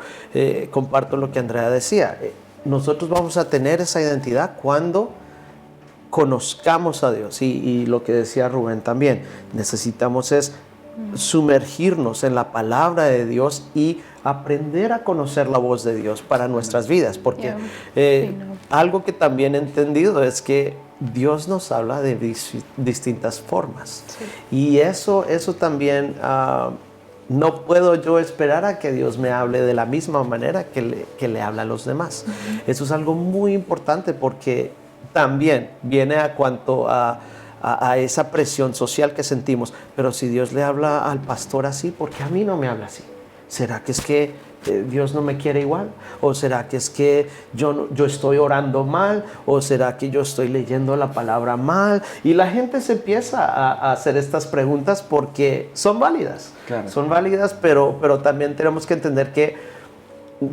comparto lo que Andrea decía, nosotros vamos a tener esa identidad cuando conozcamos a Dios y lo que decía Rubén también, necesitamos sumergirnos en la palabra de Dios y aprender a conocer la voz de Dios para nuestras vidas, porque algo que también he entendido es que Dios nos habla de distintas formas y eso también no puedo yo esperar a que Dios me hable de la misma manera que le habla a los demás. Eso es algo muy importante porque también viene a cuanto a esa presión social que sentimos. Pero si Dios le habla al pastor así, ¿por qué a mí no me habla así? ¿Será que es que Dios no me quiere igual? ¿O será que es que yo estoy orando mal? ¿O será que yo estoy leyendo la palabra mal? Y la gente se empieza a hacer estas preguntas porque son válidas. Claro. Son válidas, pero también tenemos que entender que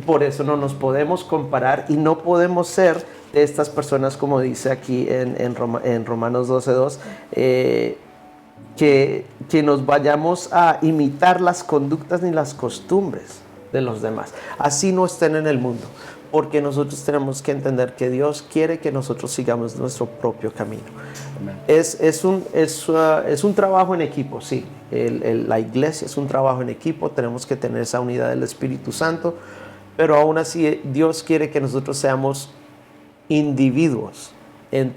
por eso no nos podemos comparar y no podemos ser de estas personas, como dice aquí en Romanos 12:2, que nos vayamos a imitar las conductas ni las costumbres de los demás. Así no estén en el mundo, porque nosotros tenemos que entender que Dios quiere que nosotros sigamos nuestro propio camino. Es un trabajo en equipo, sí. La iglesia es un trabajo en equipo, tenemos que tener esa unidad del Espíritu Santo, pero aún así Dios quiere que nosotros seamos individuos en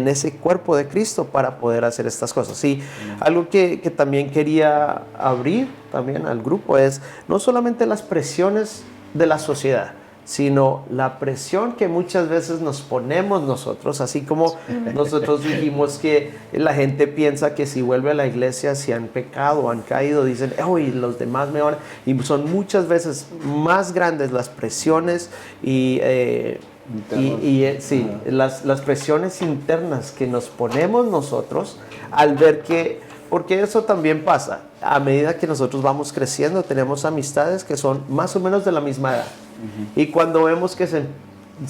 ese cuerpo de Cristo para poder hacer estas cosas. Sí, algo que también quería abrir también al grupo es no solamente las presiones de la sociedad, sino la presión que muchas veces nos ponemos nosotros, así como nosotros dijimos que la gente piensa que si vuelve a la iglesia, si han pecado o han caído, dicen, uy, los demás me van, y son muchas veces más grandes las presiones las presiones internas que nos ponemos nosotros al ver que, porque eso también pasa, a medida que nosotros vamos creciendo, tenemos amistades que son más o menos de la misma edad. Y cuando vemos que se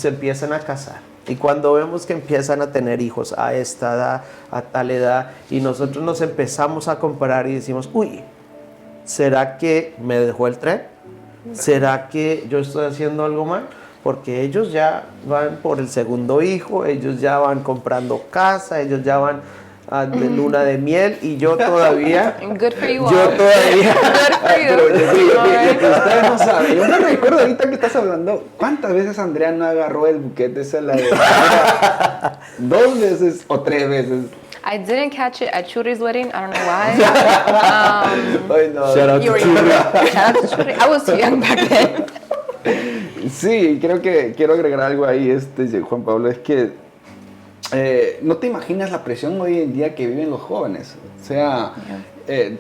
empiezan a casar Y cuando vemos que empiezan a tener hijos a esta edad, a tal edad, y nosotros nos empezamos a comparar y decimos, uy, ¿será que me dejó el tren? ¿Será que yo estoy haciendo algo mal? Porque ellos ya van por el segundo hijo, ellos ya van comprando casa, ellos ya van de luna de miel y yo todavía... Good for you all. Yo todavía... Good for Pero you. ustedes no saben. Yo me recuerdo ahorita que estás hablando, ¿cuántas veces Andrea no agarró el buquete ese la de 2 veces o 3 veces? I didn't catch it at Churi's wedding. I don't know why. Ay, no. Shout out You to were Churi. young. Shout out to Churi. I was too young back then. Sí, creo que quiero agregar algo ahí, Juan Pablo, es que no te imaginas la presión hoy en día que viven los jóvenes. O sea,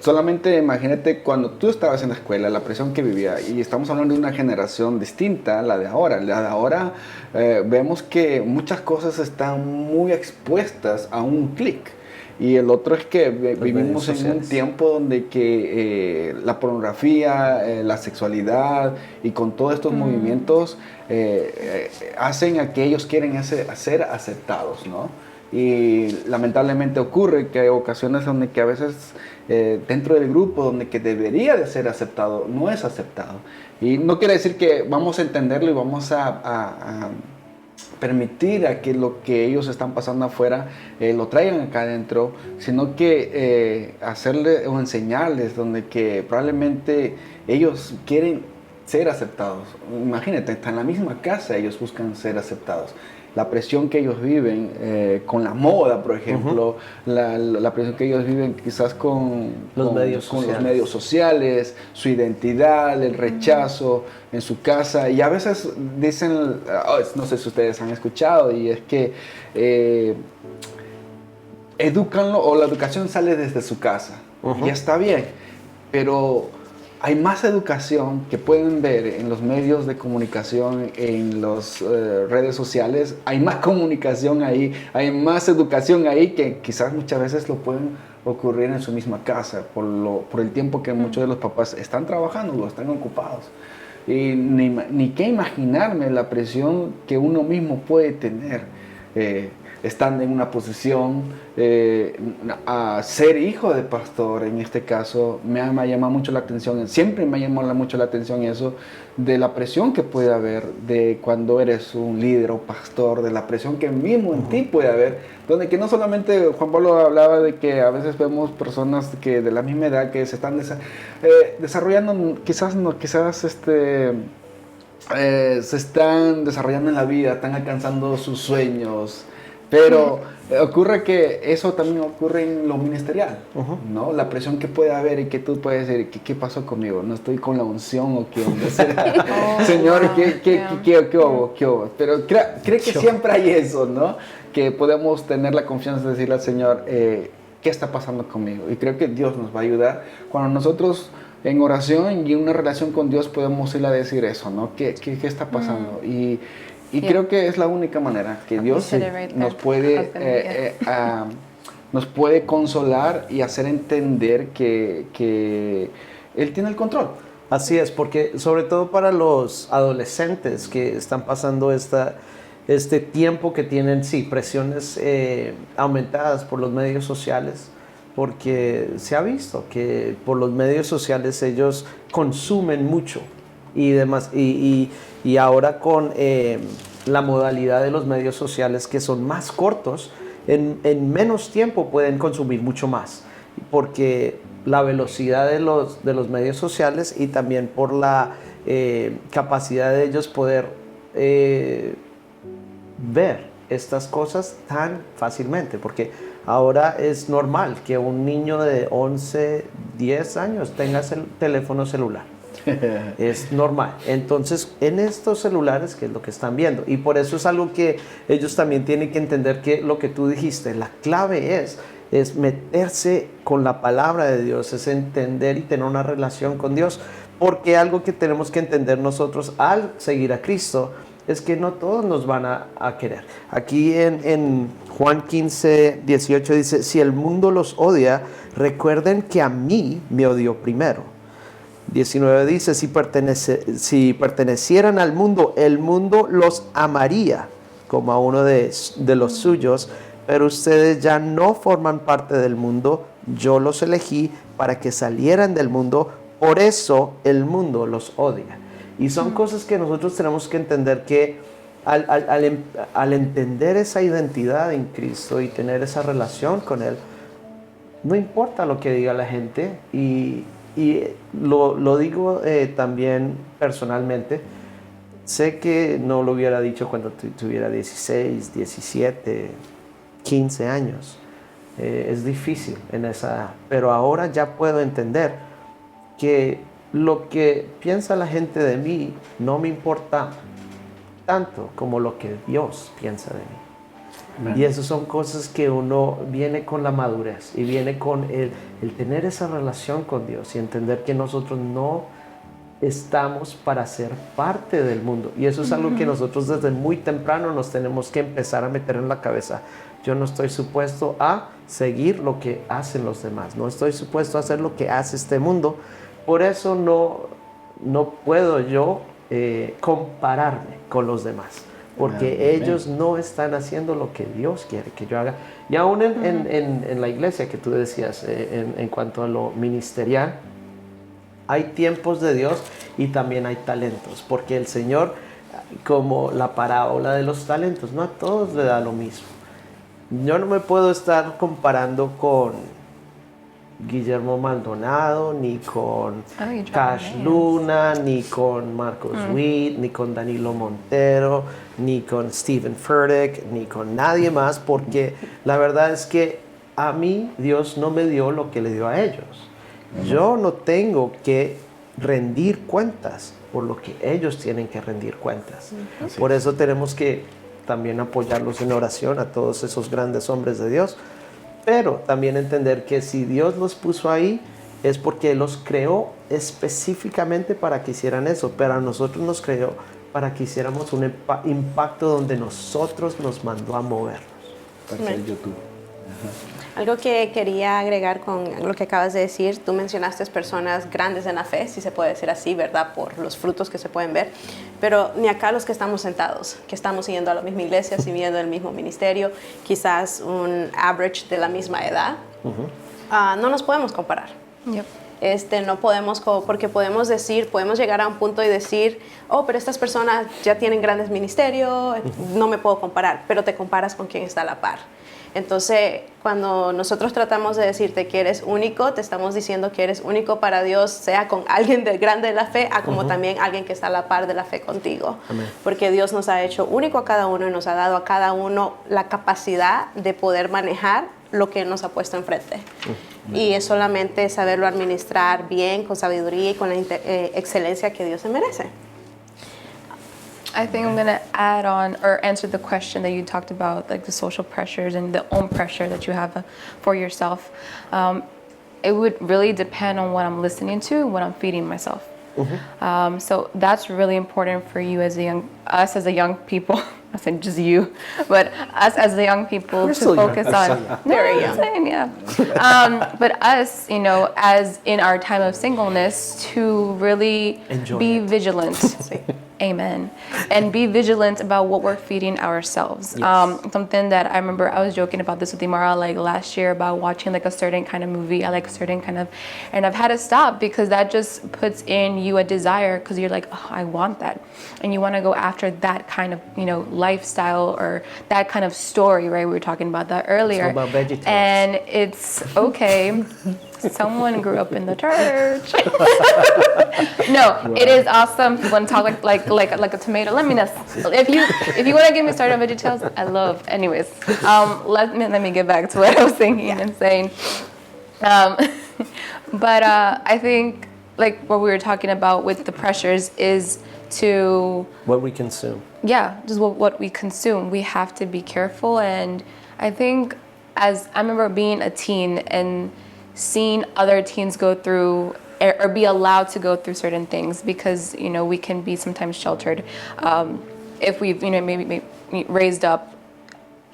solamente imagínate cuando tú estabas en la escuela, la presión que vivía. Y estamos hablando de una generación distinta a la de ahora. La de ahora vemos que muchas cosas están muy expuestas a un clic. Y el otro es que vivimos en un tiempo donde que la pornografía, la sexualidad y con todos estos movimientos hacen a que ellos quieren ser aceptados, ¿no? Y lamentablemente ocurre que hay ocasiones donde que a veces dentro del grupo donde que debería de ser aceptado, no es aceptado. Y no quiere decir que vamos a entenderlo y vamos a permitir a que lo que ellos están pasando afuera lo traigan acá adentro, sino que hacerle o enseñarles donde que probablemente ellos quieren ser aceptados. Imagínate, están en la misma casa, ellos buscan ser aceptados. La presión que ellos viven con la moda, por ejemplo, la presión que ellos viven quizás con los medios sociales, su identidad, el rechazo en su casa. Y a veces dicen, no sé si ustedes han escuchado, y es que edúcanlo o la educación sale desde su casa. Y está bien, pero hay más educación que pueden ver en los medios de comunicación, en las redes sociales. Hay más comunicación ahí, hay más educación ahí que quizás muchas veces lo pueden ocurrir en su misma casa por el tiempo que muchos de los papás están trabajando o están ocupados. Y ni qué imaginarme la presión que uno mismo puede tener estando en una posición a ser hijo de pastor. En este caso me ha llamado mucho la atención, siempre me ha llamado mucho la atención eso, de la presión que puede haber de cuando eres un líder o pastor, de la presión que mismo en ti puede haber, donde que no solamente Juan Pablo hablaba de que a veces vemos personas que de la misma edad que se están desarrollando, se están desarrollando en la vida, están alcanzando sus sueños. Pero ocurre que eso también ocurre en lo ministerial, ¿no? La presión que puede haber y que tú puedes decir, ¿qué pasó conmigo? ¿No estoy con la unción o qué onda? Señor, ¿qué hubo? Pero creo que siempre hay eso, ¿no? Que podemos tener la confianza de decirle al Señor, ¿qué está pasando conmigo? Y creo que Dios nos va a ayudar cuando nosotros en oración y en una relación con Dios podemos ir a decir eso, ¿no? ¿Qué está pasando? Y creo que es la única manera que Dios nos puede consolar y hacer entender que Él tiene el control. Así es, porque sobre todo para los adolescentes que están pasando este tiempo que tienen, presiones aumentadas por los medios sociales, porque se ha visto que por los medios sociales ellos consumen mucho y demás, y ahora con la modalidad de los medios sociales que son más cortos, en menos tiempo pueden consumir mucho más, porque la velocidad de los medios sociales y también por la capacidad de ellos poder ver estas cosas tan fácilmente, porque ahora es normal que un niño de 11, 10 años tenga teléfono celular. Es normal. Entonces, en estos celulares, ¿qué es lo que están viendo? Y por eso es algo que ellos también tienen que entender, que lo que tú dijiste, la clave es meterse con la palabra de Dios, es entender y tener una relación con Dios, porque algo que tenemos que entender nosotros al seguir a Cristo es que no todos nos van a querer. Aquí en Juan 15, 18 dice, si el mundo los odia, recuerden que a mí me odió primero. 19 dice, si pertenecieran al mundo, el mundo los amaría. como a uno de los suyos, pero ustedes ya no forman parte del mundo, yo los elegí para que salieran del mundo, por eso el mundo los odia. Y son cosas que nosotros tenemos que entender que al entender esa identidad en Cristo y tener esa relación con Él, no importa lo que diga la gente, y lo digo también personalmente. Sé que no lo hubiera dicho cuando tuviera 16, 17, 15 años. Es difícil en esa edad, pero ahora ya puedo entender que lo que piensa la gente de mí no me importa tanto como lo que Dios piensa de mí. Y esas son cosas que uno viene con la madurez y viene con el tener esa relación con Dios y entender que nosotros no estamos para ser parte del mundo. Y eso es algo que nosotros desde muy temprano nos tenemos que empezar a meter en la cabeza. Yo no estoy supuesto a seguir lo que hacen los demás. No estoy supuesto a hacer lo que hace este mundo. Por eso no puedo yo compararme con los demás. Porque ellos no están haciendo lo que Dios quiere que yo haga. Y aún en la iglesia que tú decías, en cuanto a lo ministerial, hay tiempos de Dios y también hay talentos. Porque el Señor, como la parábola de los talentos, no a todos le da lo mismo. Yo no me puedo estar comparando con Guillermo Maldonado, ni con Cash Luna, ni con Marcos Witt, ni con Danilo Montero, ni con Stephen Furtick, ni con nadie más, porque la verdad es que a mí Dios no me dio lo que le dio a ellos. Yo no tengo que rendir cuentas por lo que ellos tienen que rendir cuentas. Por eso tenemos que también apoyarlos en oración a todos esos grandes hombres de Dios, pero también entender que si Dios los puso ahí es porque los creó específicamente para que hicieran eso, pero a nosotros nos creó para que hiciéramos un impacto donde nosotros nos mandó a movernos. Para el YouTube. Algo que quería agregar con lo que acabas de decir, tú mencionaste personas grandes en la fe, si se puede decir así, ¿verdad? Por los frutos que se pueden ver, pero ni acá los que estamos sentados, que estamos yendo a la misma iglesia, siguiendo el mismo ministerio, quizás un average de la misma edad, no nos podemos comparar. Yep. No podemos, porque podemos llegar a un punto y decir, oh, pero estas personas ya tienen grandes ministerios, no me puedo comparar, pero te comparas con quien está a la par. Entonces, cuando nosotros tratamos de decirte que eres único, te estamos diciendo que eres único para Dios, sea con alguien del grande de la fe, como también alguien que está a la par de la fe contigo. Amén. Porque Dios nos ha hecho único a cada uno y nos ha dado a cada uno la capacidad de poder manejar lo que nos ha puesto enfrente. Y es solamente saberlo administrar bien, con sabiduría y con la excelencia que Dios se merece. I think I'm going to add on or answer the question that you talked about, like the social pressures and the own pressure that you have for yourself. It would really depend on what I'm listening to and what I'm feeding myself. So that's really important for you as us as a young people. I said just you, but us as the young people We're to still young. focus on. Very young. Yeah. But us, as in our time of singleness, to really Enjoy be it. vigilant. Amen. And be vigilant about what we're feeding ourselves. Yes. Something that I remember, I was joking about this with Imara like last year about watching like a certain kind of movie. I like a certain kind of, and I've had to stop because that just puts in you a desire because you're like, oh, I want that. And you want to go after that kind of, lifestyle or that kind of story, right? We were talking about that earlier. It's all about VeggieTales. And it's okay. Someone grew up in the church. No, it is awesome. You want to talk like a tomato? Let me know. If you want to get me started on VeggieTales, I love. Anyways, let me get back to what I was thinking and saying. But I think like what we were talking about with the pressures is to What we consume. just what we consume. We have to be careful, and I think as I remember being a teen and seeing other teens go through or be allowed to go through certain things because we can be sometimes sheltered if we've maybe raised up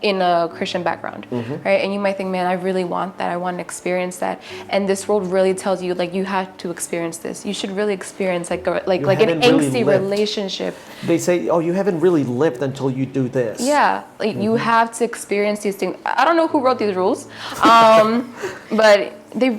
in a Christian background, right? And you might think, man, I really want that. I want to experience that. And this world really tells you, like, you have to experience this. You should really experience like an haven't really angsty lived. relationship. They say, oh, you haven't really lived until you do this. Yeah, like you have to experience these things. I don't know who wrote these rules, but they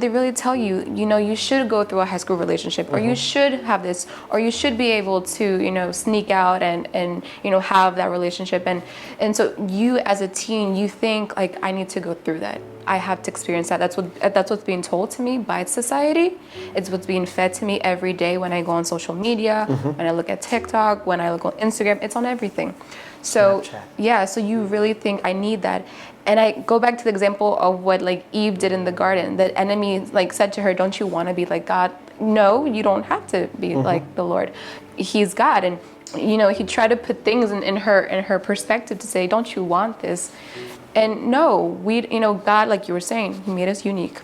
really tell you, you should go through a high school relationship, or you should have this, or you should be able to, sneak out and have that relationship. And so you as a teen, you think like, I need to go through that. I have to experience that. That's what's being told to me by society. It's what's being fed to me every day when I go on social media, when I look at TikTok, when I look on Instagram. It's on everything. So Snapchat. yeah, so you really think I need that. And I go back to the example of what like Eve did in the garden. The enemy like said to her, don't you want to be like God? No, you don't have to be like the Lord. He's God. And he tried to put things in her perspective to say, don't you want this? And no, God, like you were saying, he made us unique.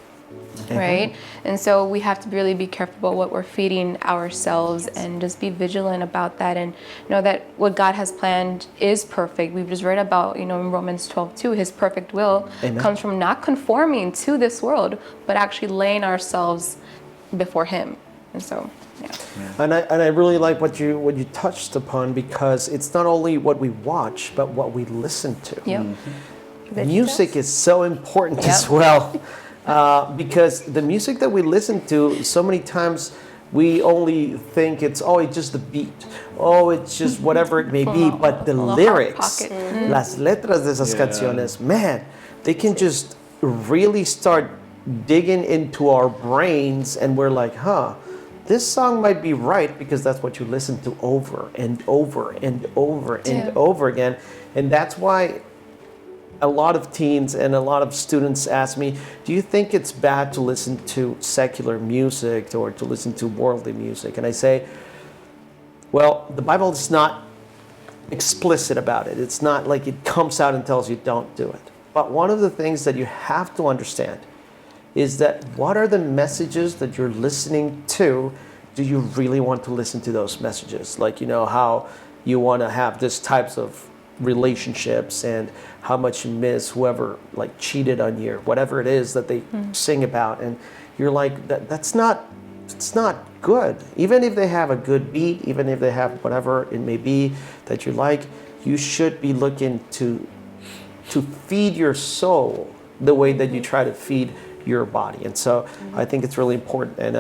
Right? And so we have to really be careful about what we're feeding ourselves and just be vigilant about that, and know that what God has planned is perfect. We've just read about, in Romans 12:2, his perfect will comes from not conforming to this world, but actually laying ourselves before him. And so, yeah. And I really like what you touched upon, because it's not only what we watch, but what we listen to. Yep. Music is so important as well. Because the music that we listen to, so many times we only think it's just the beat, it's just whatever it may be, but the lyrics, las letras de esas canciones, man, they can just really start digging into our brains, and we're like, this song might be right, because that's what you listen to over and over and over and over again. And that's why a lot of teens and a lot of students ask me, do you think it's bad to listen to secular music or to listen to worldly music? And I say, well, the Bible is not explicit about it. It's not like it comes out and tells you don't do it. But one of the things that you have to understand is that what are the messages that you're listening to? Do you really want to listen to those messages? Like, how you want to have this types of relationships, and how much you miss whoever like cheated on you, or whatever it is that they sing about, and you're like, it's not good. Even if they have a good beat, even if they have whatever it may be that you like, you should be looking to feed your soul the way that you try to feed your body. And so I think it's really important. And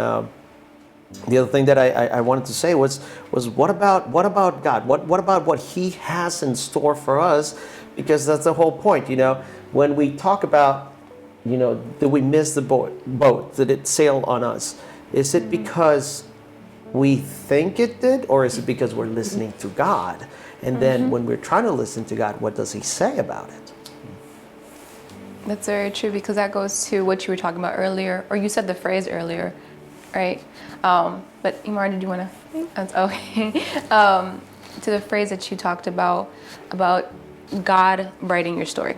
the other thing that I wanted to say was what about God? What about what he has in store for us? Because that's the whole point, when we talk about, did we miss the boat? Did it sail on us? Is it because we think it did, or is it because we're listening to God? And then when we're trying to listen to God, what does he say about it? That's very true, because that goes to what you were talking about earlier, or you said the phrase earlier, right? But Imar, did you want to? That's okay. To the phrase that you talked about God writing your story,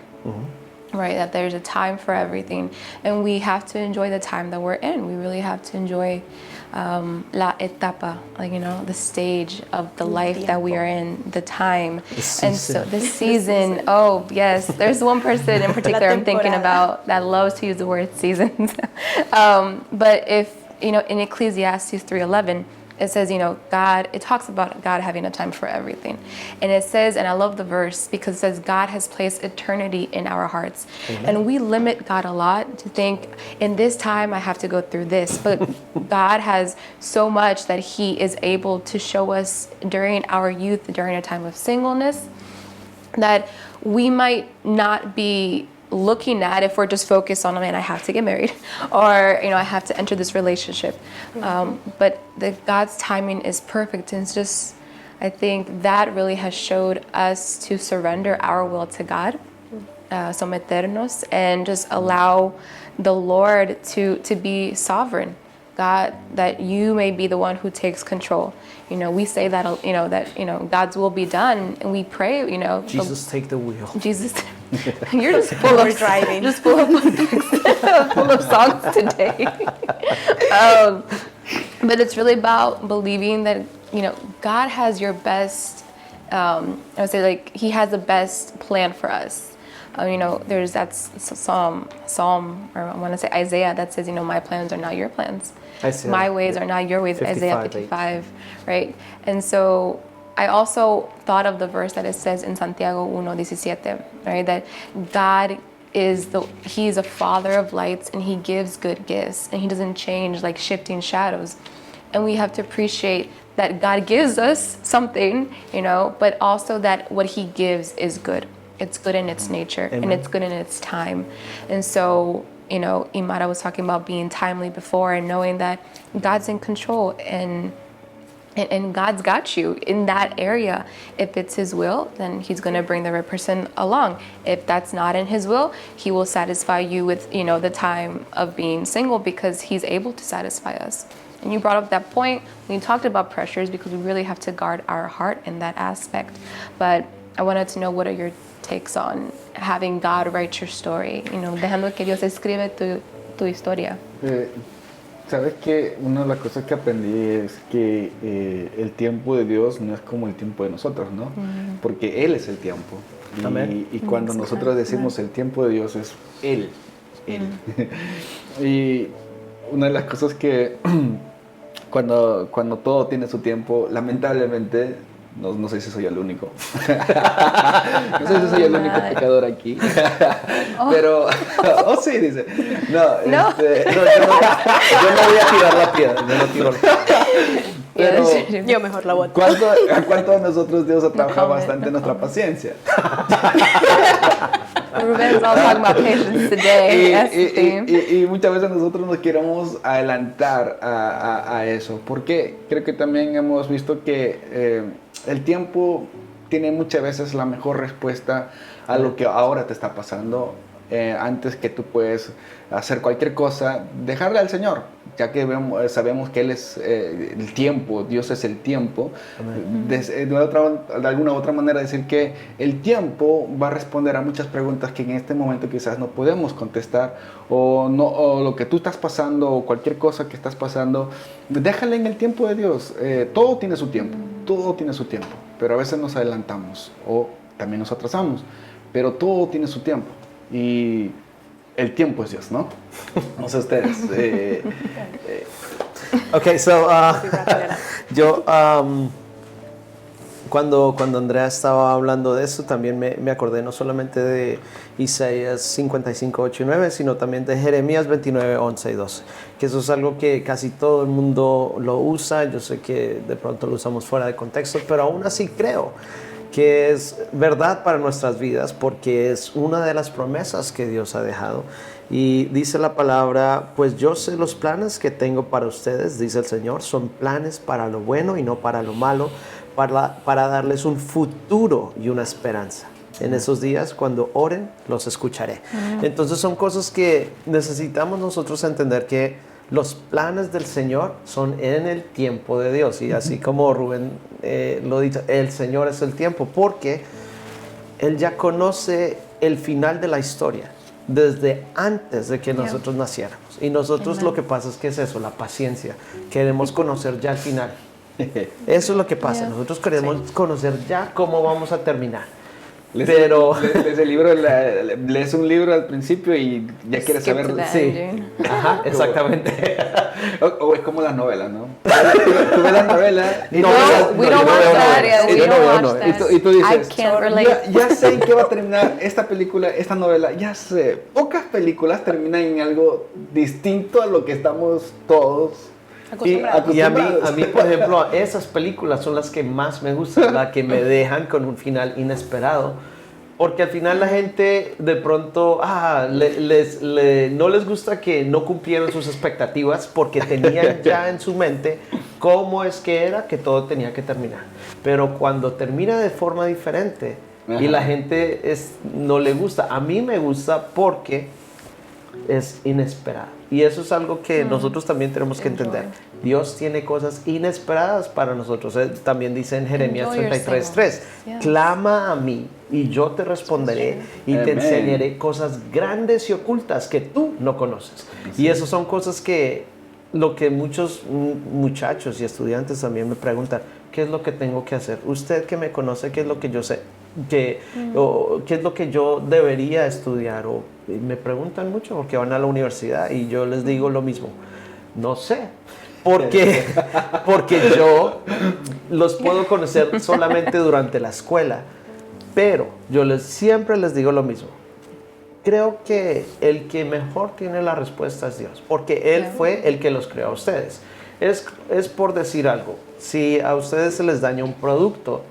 right? That there's a time for everything, and we have to enjoy the time that we're in. We really have to enjoy la etapa, the stage of the life that we are in, the time. And so the season, oh yes, there's one person in particular I'm thinking about that loves to use the word seasons. But if, in Ecclesiastes 3:11, it says, God, it talks about God having a time for everything. And it says, and I love the verse because it says, God has placed eternity in our hearts. Amen. And we limit God a lot to think, in this time I have to go through this. But God has so much that he is able to show us during our youth, during a time of singleness, that we might not be looking at if we're just focused on, I have to get married, or I have to enter this relationship. But God's timing is perfect, and it's just, I think that really has showed us to surrender our will to God, someternos, and just allow the Lord to be sovereign. God, that you may be the one who takes control. We say that, that God's will be done, and we pray, Jesus, take the wheel. Jesus, you're just full of driving, just full of full of songs today. But it's really about believing that God has your best. I would say he has the best plan for us. there's that Psalm, or I want to say Isaiah, that says, my plans are not your plans. Isaiah, My ways are not your ways, Isaiah 55:8. 55, right? And so I also thought of the verse that it says in Santiago 1:17, right? That God He's a father of lights, and He gives good gifts, and He doesn't change like shifting shadows. And we have to appreciate that God gives us something, but also that what He gives is good. It's good in its nature, Amen. and it's good in its time. And so, Imara was talking about being timely before and knowing that God's in control and God's got you in that area. If it's His will, then He's going to bring the right person along. If that's not in His will, He will satisfy you with, the time of being single, because He's able to satisfy us. And you brought up that point when you talked about pressures, because we really have to guard our heart in that aspect. But I wanted to know, what are your takes on having God write your story? Dejando que Dios escribe tu historia. Sabes que una de las cosas que aprendí es que el tiempo de Dios no es como el tiempo de nosotros, ¿no? Porque Él es el tiempo. Amén. Y cuando nosotros decimos el tiempo de Dios es Él. Y una de las cosas que cuando todo tiene su tiempo, lamentablemente, no sé si soy el único. No sé si soy el único pecador aquí. Pero, sí, dice. No. Yo no voy a tirar la piedra. Yo no tiro la piedra. Pero, Yo mejor la boto. ¿cuánto de nosotros Dios ha trabajado bastante en nuestra paciencia? Ruben's all talking about patience today. That's the theme. Y muchas veces nosotros nos queremos adelantar a eso. Porque creo que también hemos visto que el tiempo tiene muchas veces la mejor respuesta a lo que ahora te está pasando. Antes que tú puedes hacer cualquier cosa, dejarle al Señor, ya que sabemos que Él es el tiempo, Dios es el tiempo. De alguna u otra manera decir que el tiempo va a responder a muchas preguntas que en este momento quizás no podemos contestar, o lo que tú estás pasando, o cualquier cosa que estás pasando, déjale en el tiempo de Dios. Todo tiene su tiempo, pero a veces nos adelantamos o también nos atrasamos, pero todo tiene su tiempo. Y el tiempo es Dios, ¿no? No sé ustedes. Okay, so yo cuando Andrea estaba hablando de eso, también me acordé no solamente de Isaías 55, 8 y 9, sino también de Jeremías 29, 11 y 12, que eso es algo que casi todo el mundo lo usa. Yo sé que de pronto lo usamos fuera de contexto, pero aún así creo que es verdad para nuestras vidas, porque es una de las promesas que Dios ha dejado. Y dice la palabra: pues yo sé los planes que tengo para ustedes, dice el Señor, son planes para lo bueno y no para lo malo, para darles un futuro y una esperanza. En esos días, cuando oren, los escucharé. Entonces son cosas que necesitamos nosotros entender, que los planes del Señor son en el tiempo de Dios. Y así como Rubén lo dice, el Señor es el tiempo, porque Él ya conoce el final de la historia desde antes de que nosotros naciéramos. Y nosotros lo que pasa es que es eso, la paciencia. Queremos conocer ya el final. Eso es lo que pasa. Nosotros queremos conocer ya cómo vamos a terminar. Pero lees un libro al principio y ya quieres Skip saber. to the Sí. ending. Ajá, exactamente. O es como las novelas, ¿no? Tú ves la novela y No, we don't watch that. We don't watch that. y tú dices, I can't relate. ya sé en qué va a terminar esta película, esta novela, ya sé. Pocas películas terminan en algo distinto a lo que estamos todos Acostumbrados. Y a mí, por ejemplo, esas películas son las que más me gustan, las que me dejan con un final inesperado. Porque al final la gente de pronto no les gusta que no cumplieron sus expectativas, porque tenían ya en su mente cómo es que era que todo tenía que terminar. Pero cuando termina de forma diferente y la gente no le gusta, a mí me gusta porque es inesperado. Y eso es algo que nosotros también tenemos que entender. Dios tiene cosas inesperadas para nosotros. También dice en Jeremías 33:3, clama a mí y yo te responderé y te enseñaré cosas grandes y ocultas que tú no conoces. Y eso son cosas que lo que muchos muchachos y estudiantes también me preguntan: ¿qué es lo que tengo que hacer? Usted que me conoce, ¿qué es lo que yo sé? ¿Qué es lo que yo debería estudiar? O me preguntan mucho porque van a la universidad y yo les digo lo mismo. No sé. Porque yo los puedo conocer solamente durante la escuela. Pero yo siempre les digo lo mismo. Creo que el que mejor tiene la respuesta es Dios, porque Él fue el que los creó a ustedes. Es por decir algo, si a ustedes se les daña un producto,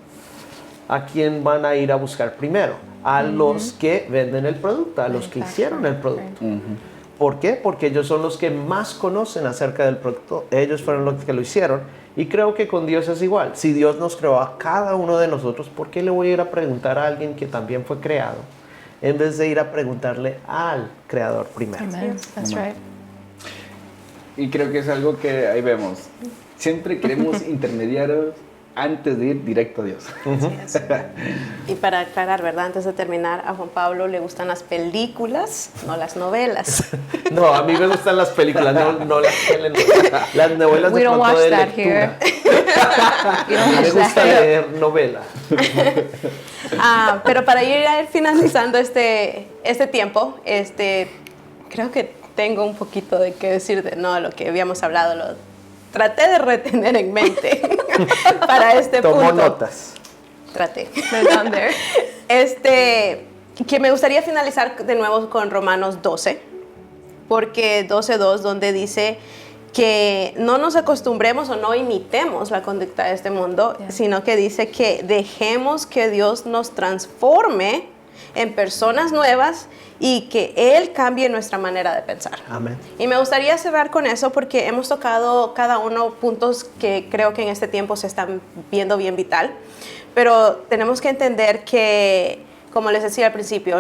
¿a quién van a ir a buscar primero? A los que venden el producto, a los que hicieron el producto. ¿Por qué? Porque ellos son los que más conocen acerca del producto, ellos fueron los que lo hicieron. Y creo que con Dios es igual. Si Dios nos creó a cada uno de nosotros, ¿por qué le voy a ir a preguntar a alguien que también fue creado? En vez de ir a preguntarle al creador primero. Amen. That's right. Y creo que es algo que ahí vemos. Siempre queremos intermediarios antes de ir directo a Dios. Y para aclarar, ¿verdad? Antes de terminar, a Juan Pablo le gustan las películas, no las novelas. No, a mí me gustan las películas, no las telenovelas. Las novelas We de don't pronto watch de that lectura. here. We don't A mí me watch gusta that here. leer novela. Pero para ir finalizando este tiempo, creo que tengo un poquito de qué decir de lo que habíamos hablado. Lo traté de retener en mente para este Tomo punto. notas. Traté. They're down there. Que me gustaría finalizar de nuevo con Romanos 12, porque 12:2, donde dice que no nos acostumbremos o no imitemos la conducta de este mundo, sino que dice que dejemos que Dios nos transforme en personas nuevas y que Él cambie nuestra manera de pensar. Amén. Y me gustaría cerrar con eso porque hemos tocado cada uno puntos que creo que en este tiempo se están viendo bien vital, pero tenemos que entender que, como les decía al principio,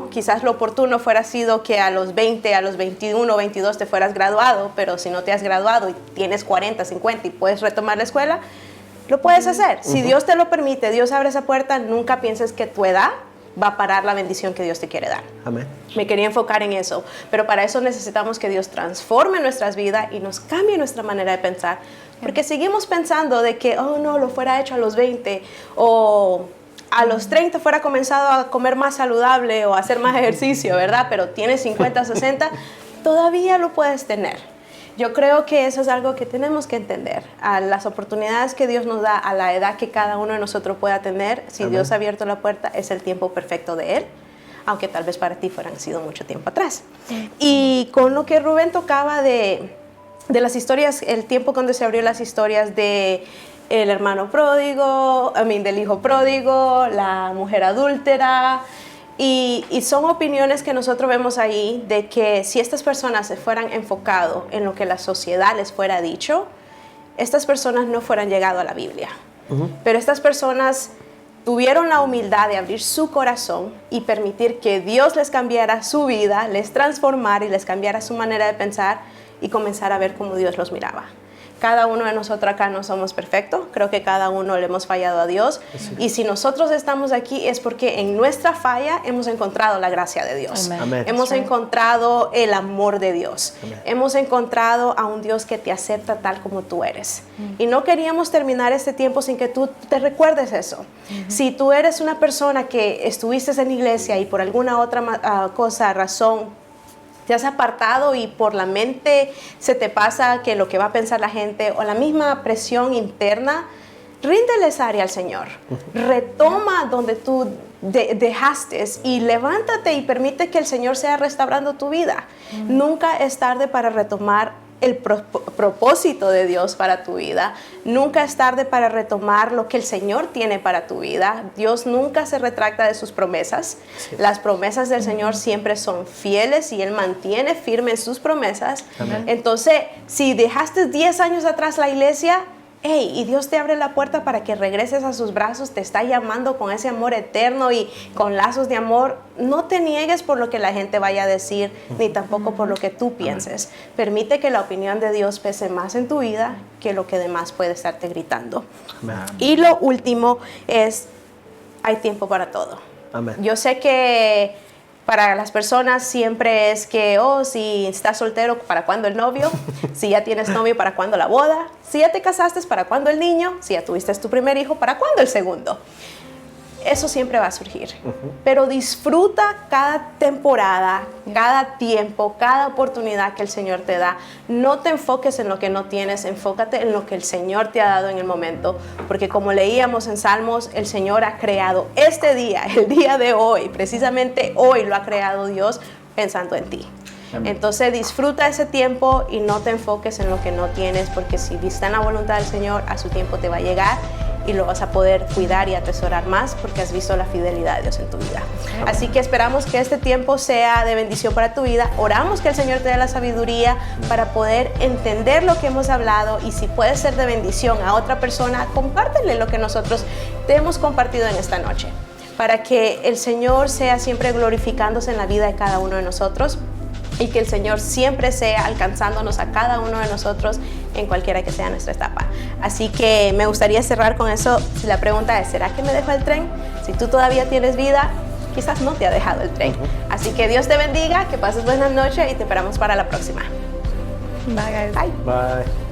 quizás lo oportuno fuera sido que a los 20, a los 21, 22 te fueras graduado, pero si no te has graduado y tienes 40, 50 y puedes retomar la escuela, lo puedes hacer. Si Dios te lo permite, Dios abre esa puerta, nunca pienses que tu edad va a parar la bendición que Dios te quiere dar. Amén. Me quería enfocar en eso, pero para eso necesitamos que Dios transforme nuestras vidas y nos cambie nuestra manera de pensar, porque seguimos pensando de que, no, lo fuera hecho a los 20 o a los 30 fuera comenzado a comer más saludable o a hacer más ejercicio, ¿verdad? Pero tienes 50, 60, todavía lo puedes tener. Yo creo que eso es algo que tenemos que entender. A las oportunidades que Dios nos da a la edad que cada uno de nosotros pueda tener, si Amén. Dios ha abierto la puerta, es el tiempo perfecto de Él, aunque tal vez para ti fueran sido mucho tiempo atrás. Y con lo que Rubén tocaba de las historias, el tiempo cuando se abrió las historias de el hermano pródigo, del hijo pródigo, la mujer adúltera, y son opiniones que nosotros vemos ahí de que si estas personas se fueran enfocado en lo que la sociedad les fuera dicho, estas personas no fueran llegado a la Biblia. Pero estas personas tuvieron la humildad de abrir su corazón y permitir que Dios les cambiara su vida, les transformara y les cambiara su manera de pensar y comenzar a ver cómo Dios los miraba. Cada uno de nosotros acá no somos perfectos, creo que cada uno le hemos fallado a Dios. Sí. Y si nosotros estamos aquí es porque en nuestra falla hemos encontrado la gracia de Dios. Amén. Hemos encontrado el amor de Dios. Amén. Hemos encontrado a un Dios que te acepta tal como tú eres. Y no queríamos terminar este tiempo sin que tú te recuerdes eso. Si tú eres una persona que estuviste en la iglesia y por alguna otra razón, te has apartado y por la mente se te pasa que lo que va a pensar la gente o la misma presión interna, ríndele esa área al Señor. Retoma donde tú dejaste y levántate y permite que el Señor sea restaurando tu vida. Nunca es tarde para retomar el propósito de Dios para tu vida. Nunca es tarde para retomar lo que el Señor tiene para tu vida. Dios nunca se retracta de sus promesas. Sí. Las promesas del Señor siempre son fieles y Él mantiene firmes sus promesas. Amén. Entonces, si dejaste 10 años atrás la iglesia, y Dios te abre la puerta para que regreses a sus brazos, te está llamando con ese amor eterno y con lazos de amor. No te niegues por lo que la gente vaya a decir, ni tampoco por lo que tú pienses. Permite que la opinión de Dios pese más en tu vida que lo que demás puede estarte gritando. Amén. Y lo último es, hay tiempo para todo. Amén. Yo sé que para las personas siempre es que, si estás soltero, ¿para cuándo el novio? Si ya tienes novio, ¿para cuándo la boda? Si ya te casaste, ¿para cuándo el niño? Si ya tuviste tu primer hijo, ¿para cuándo el segundo? eso siempre va a surgir. Pero disfruta cada temporada, cada tiempo, cada oportunidad que el Señor te da. No te enfoques en lo que no tienes, enfócate en lo que el Señor te ha dado en el momento. Porque como leíamos en Salmos, el Señor ha creado este día, el día de hoy, precisamente hoy lo ha creado Dios pensando en ti. Entonces disfruta ese tiempo y no te enfoques en lo que no tienes, porque si está en la voluntad del Señor, a su tiempo te va a llegar y lo vas a poder cuidar y atesorar más porque has visto la fidelidad de Dios en tu vida. Así que esperamos que este tiempo sea de bendición para tu vida. Oramos que el Señor te dé la sabiduría para poder entender lo que hemos hablado, y si puede ser de bendición a otra persona, compártele lo que nosotros te hemos compartido en esta noche, para que el Señor sea siempre glorificándose en la vida de cada uno de nosotros, y que el Señor siempre sea alcanzándonos a cada uno de nosotros en cualquiera que sea nuestra etapa. Así que me gustaría cerrar con eso. Si la pregunta es, ¿será que me dejó el tren? Si tú todavía tienes vida, quizás no te ha dejado el tren. Así que Dios te bendiga, que pases buenas noches y te esperamos para la próxima. Bye, guys. Bye. Bye.